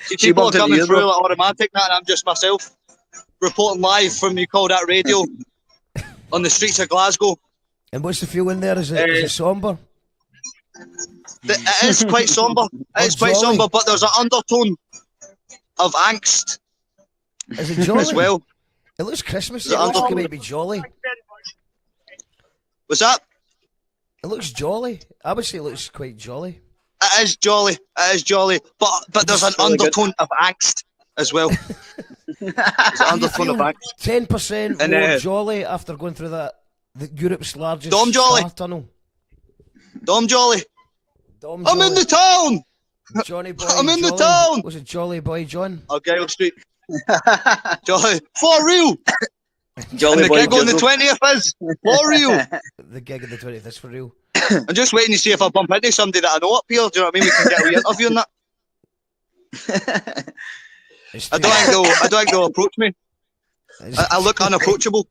See, She people are bumped into coming you, through bro. like automatic now, and I'm just myself reporting live from You Call That Radio on the streets of Glasgow. And what's the feeling there? Is it somber? It is quite sombre. It is quite jolly. sombre, but there's an undertone of angst Is it jolly? as well. It looks Christmassy. Is it It looks like it under- might be jolly. Was that? It looks jolly. I would say it looks quite jolly. It is jolly. It is jolly. But there's an really good. undertone of angst as well. There's an undertone of angst. 10% And, more jolly after going through Europe's largest Dom jolly. star tunnel. Dom Jolly. Dom I'm in the town. Johnny Boy. I'm in the Jolly. town. Was it Jolly Boy John? Gale Street. Jolly. For real. Jolly And the boy gig on the Jizzle. 20th is for real. The gig of the 20th is for real. I'm just waiting to see if I bump into somebody that I know up here. Do you know what I mean? We can get a wee interview on that. It's I don't think they'll approach me. I look unapproachable.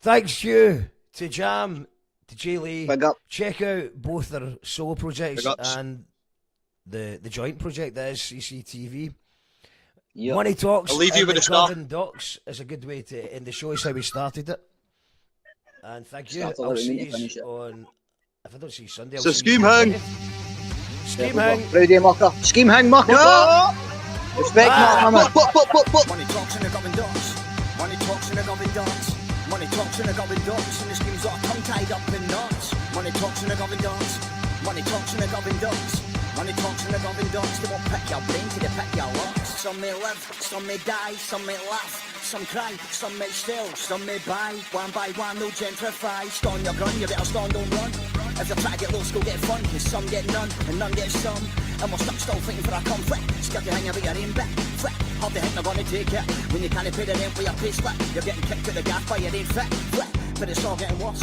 Thanks you to Jam, to Jay Lee. Big up. Check out both their solo projects Big ups. and the joint project that is CCTV. Yep. Money Talks. I'll leave you and with the a star. D.O.C is a good way to end the show. It's how we started it. And thank you. Started I'll it, we see need to finish you it. on. If I don't see you Sunday, I'll So see scheme you hang. Scheme hang. Friday mucker. Scheme hang mucker. Respect Ah, Mark, man. Money talks and the government dogs. Money talks and the government dogs. Money talks and the government dogs. And the schemes are tongue tied up in knots. Money talks and the government dogs. Money talks and the government dogs. Money talks and the government dogs. They won't pick your brain till they pick your locks. Some may live, some may die, some may laugh. Some cry, some may steal, some may buy. One by one, they'll gentrify. Stand your gun, you better stand, don't run. If you try to get low, go get fun. Cause some get none, and none get some. And we're stuck still fighting for a conflict. Scared to hang about your aim back. Fret, how the heck they're gonna take it? When you can't pay the rent for your pay slip, you're getting kicked to the gaff by your ain't fit. Fret, but it's all getting worse.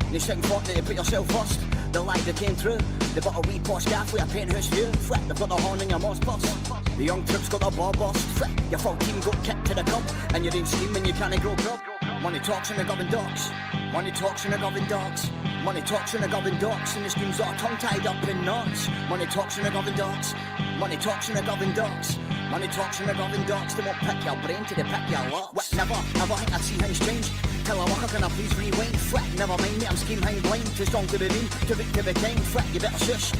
You're shouting for it, you put yourself first. The light that came through, they got a wee posh gaff with a penthouse view. Fret, they've got the horn in your moss bus. The young troops got the ball bust. Fret, your full team got kicked to the cup. And you ain't scheming, you can't grow grub. Money talks and the government dogs. Money talks and the government dogs. Money talks and the government dogs. And the schemes are tongue tied up in knots. Money talks and the government dogs. Money talks and the government dogs. Money talks and the government dogs. They won't pick your brain till they pick your locks. What, never think I'd see things change. Tell a walker, can I please rewind? Fret, never mind me, I'm scheme hang blind. Too strong to be mean, too big to be kind. Fret, you better shush.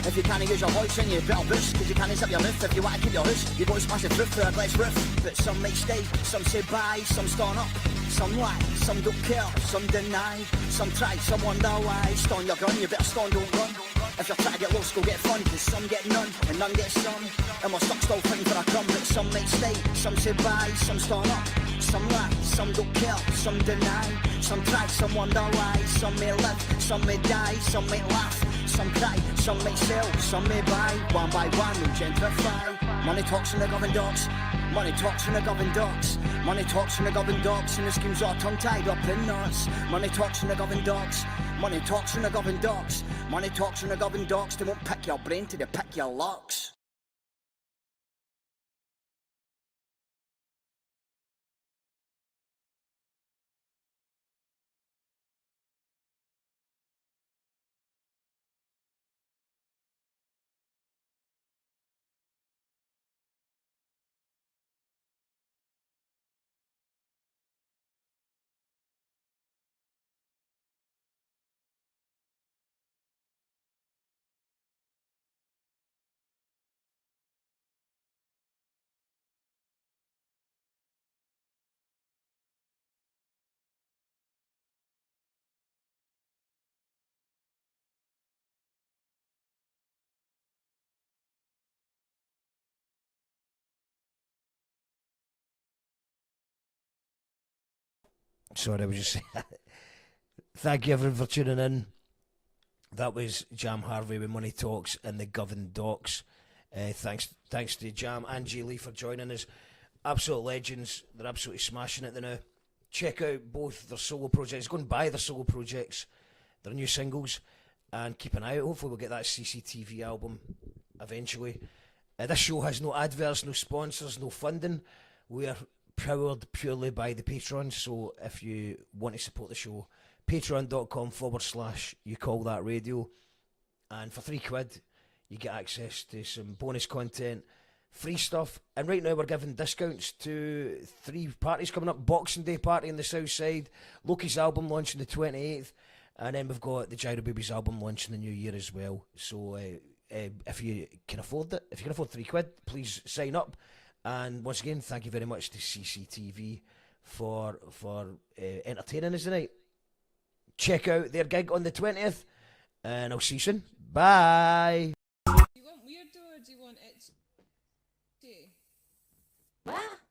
If you can't use your voice, then you better boost. Cause you can't zip your mouth if you want to keep your house. You boys smash the roof for a glass roof. But some may stay, some say bye, some stand up. Some lie, some don't care, some deny. Some try, some wonder why. Stand your gun, you better stand, don't run. If you're trying to get lost, go get fun, cause some get none, and none get some. And we're stuck still fighting for a crumb, but some might stay, some say bye, some start up. Some lie, some don't care, some deny. Some try, some wonder why. Some may live, some may die, some may laugh. Some cry, some may sell, some may buy. One by one we gentrify. Money talks in the Govan docks. Money talks in the Govan docks. Money talks in the Govan docks. And the schemes are tongue tied up in knots. Money talks in the Govan docks. Money talks in the Govan docks. Money talks in the Govan docks. They won't pick your brain till they pick your locks. Sorry, I was just saying. Thank you everyone for tuning in. That was Jam Harvie with Money Talks and the Govan Docks. Thanks to Jam and G Lee for joining us. Absolute legends. They're absolutely smashing it now. Check out both their solo projects. Go and buy their solo projects, their new singles, and keep an eye out. Hopefully we'll get that CCTV album eventually. This show has no adverts, no sponsors, no funding. We are powered purely by the patrons, so if you want to support the show, patreon.com/you call that radio, and for £3 you get access to some bonus content, free stuff, and right now we're giving discounts to 3 parties coming up. Boxing Day party in the south side, Loki's album launching the 28th, and then we've got the Gyro Babies album launching the new year as well. So if you can afford it, if you can afford £3, please sign up. And once again, thank you very much to CCTV for entertaining us tonight. Check out their gig on the 20th, and I'll see you soon. Bye. Do you want weirdo or do you want it? What?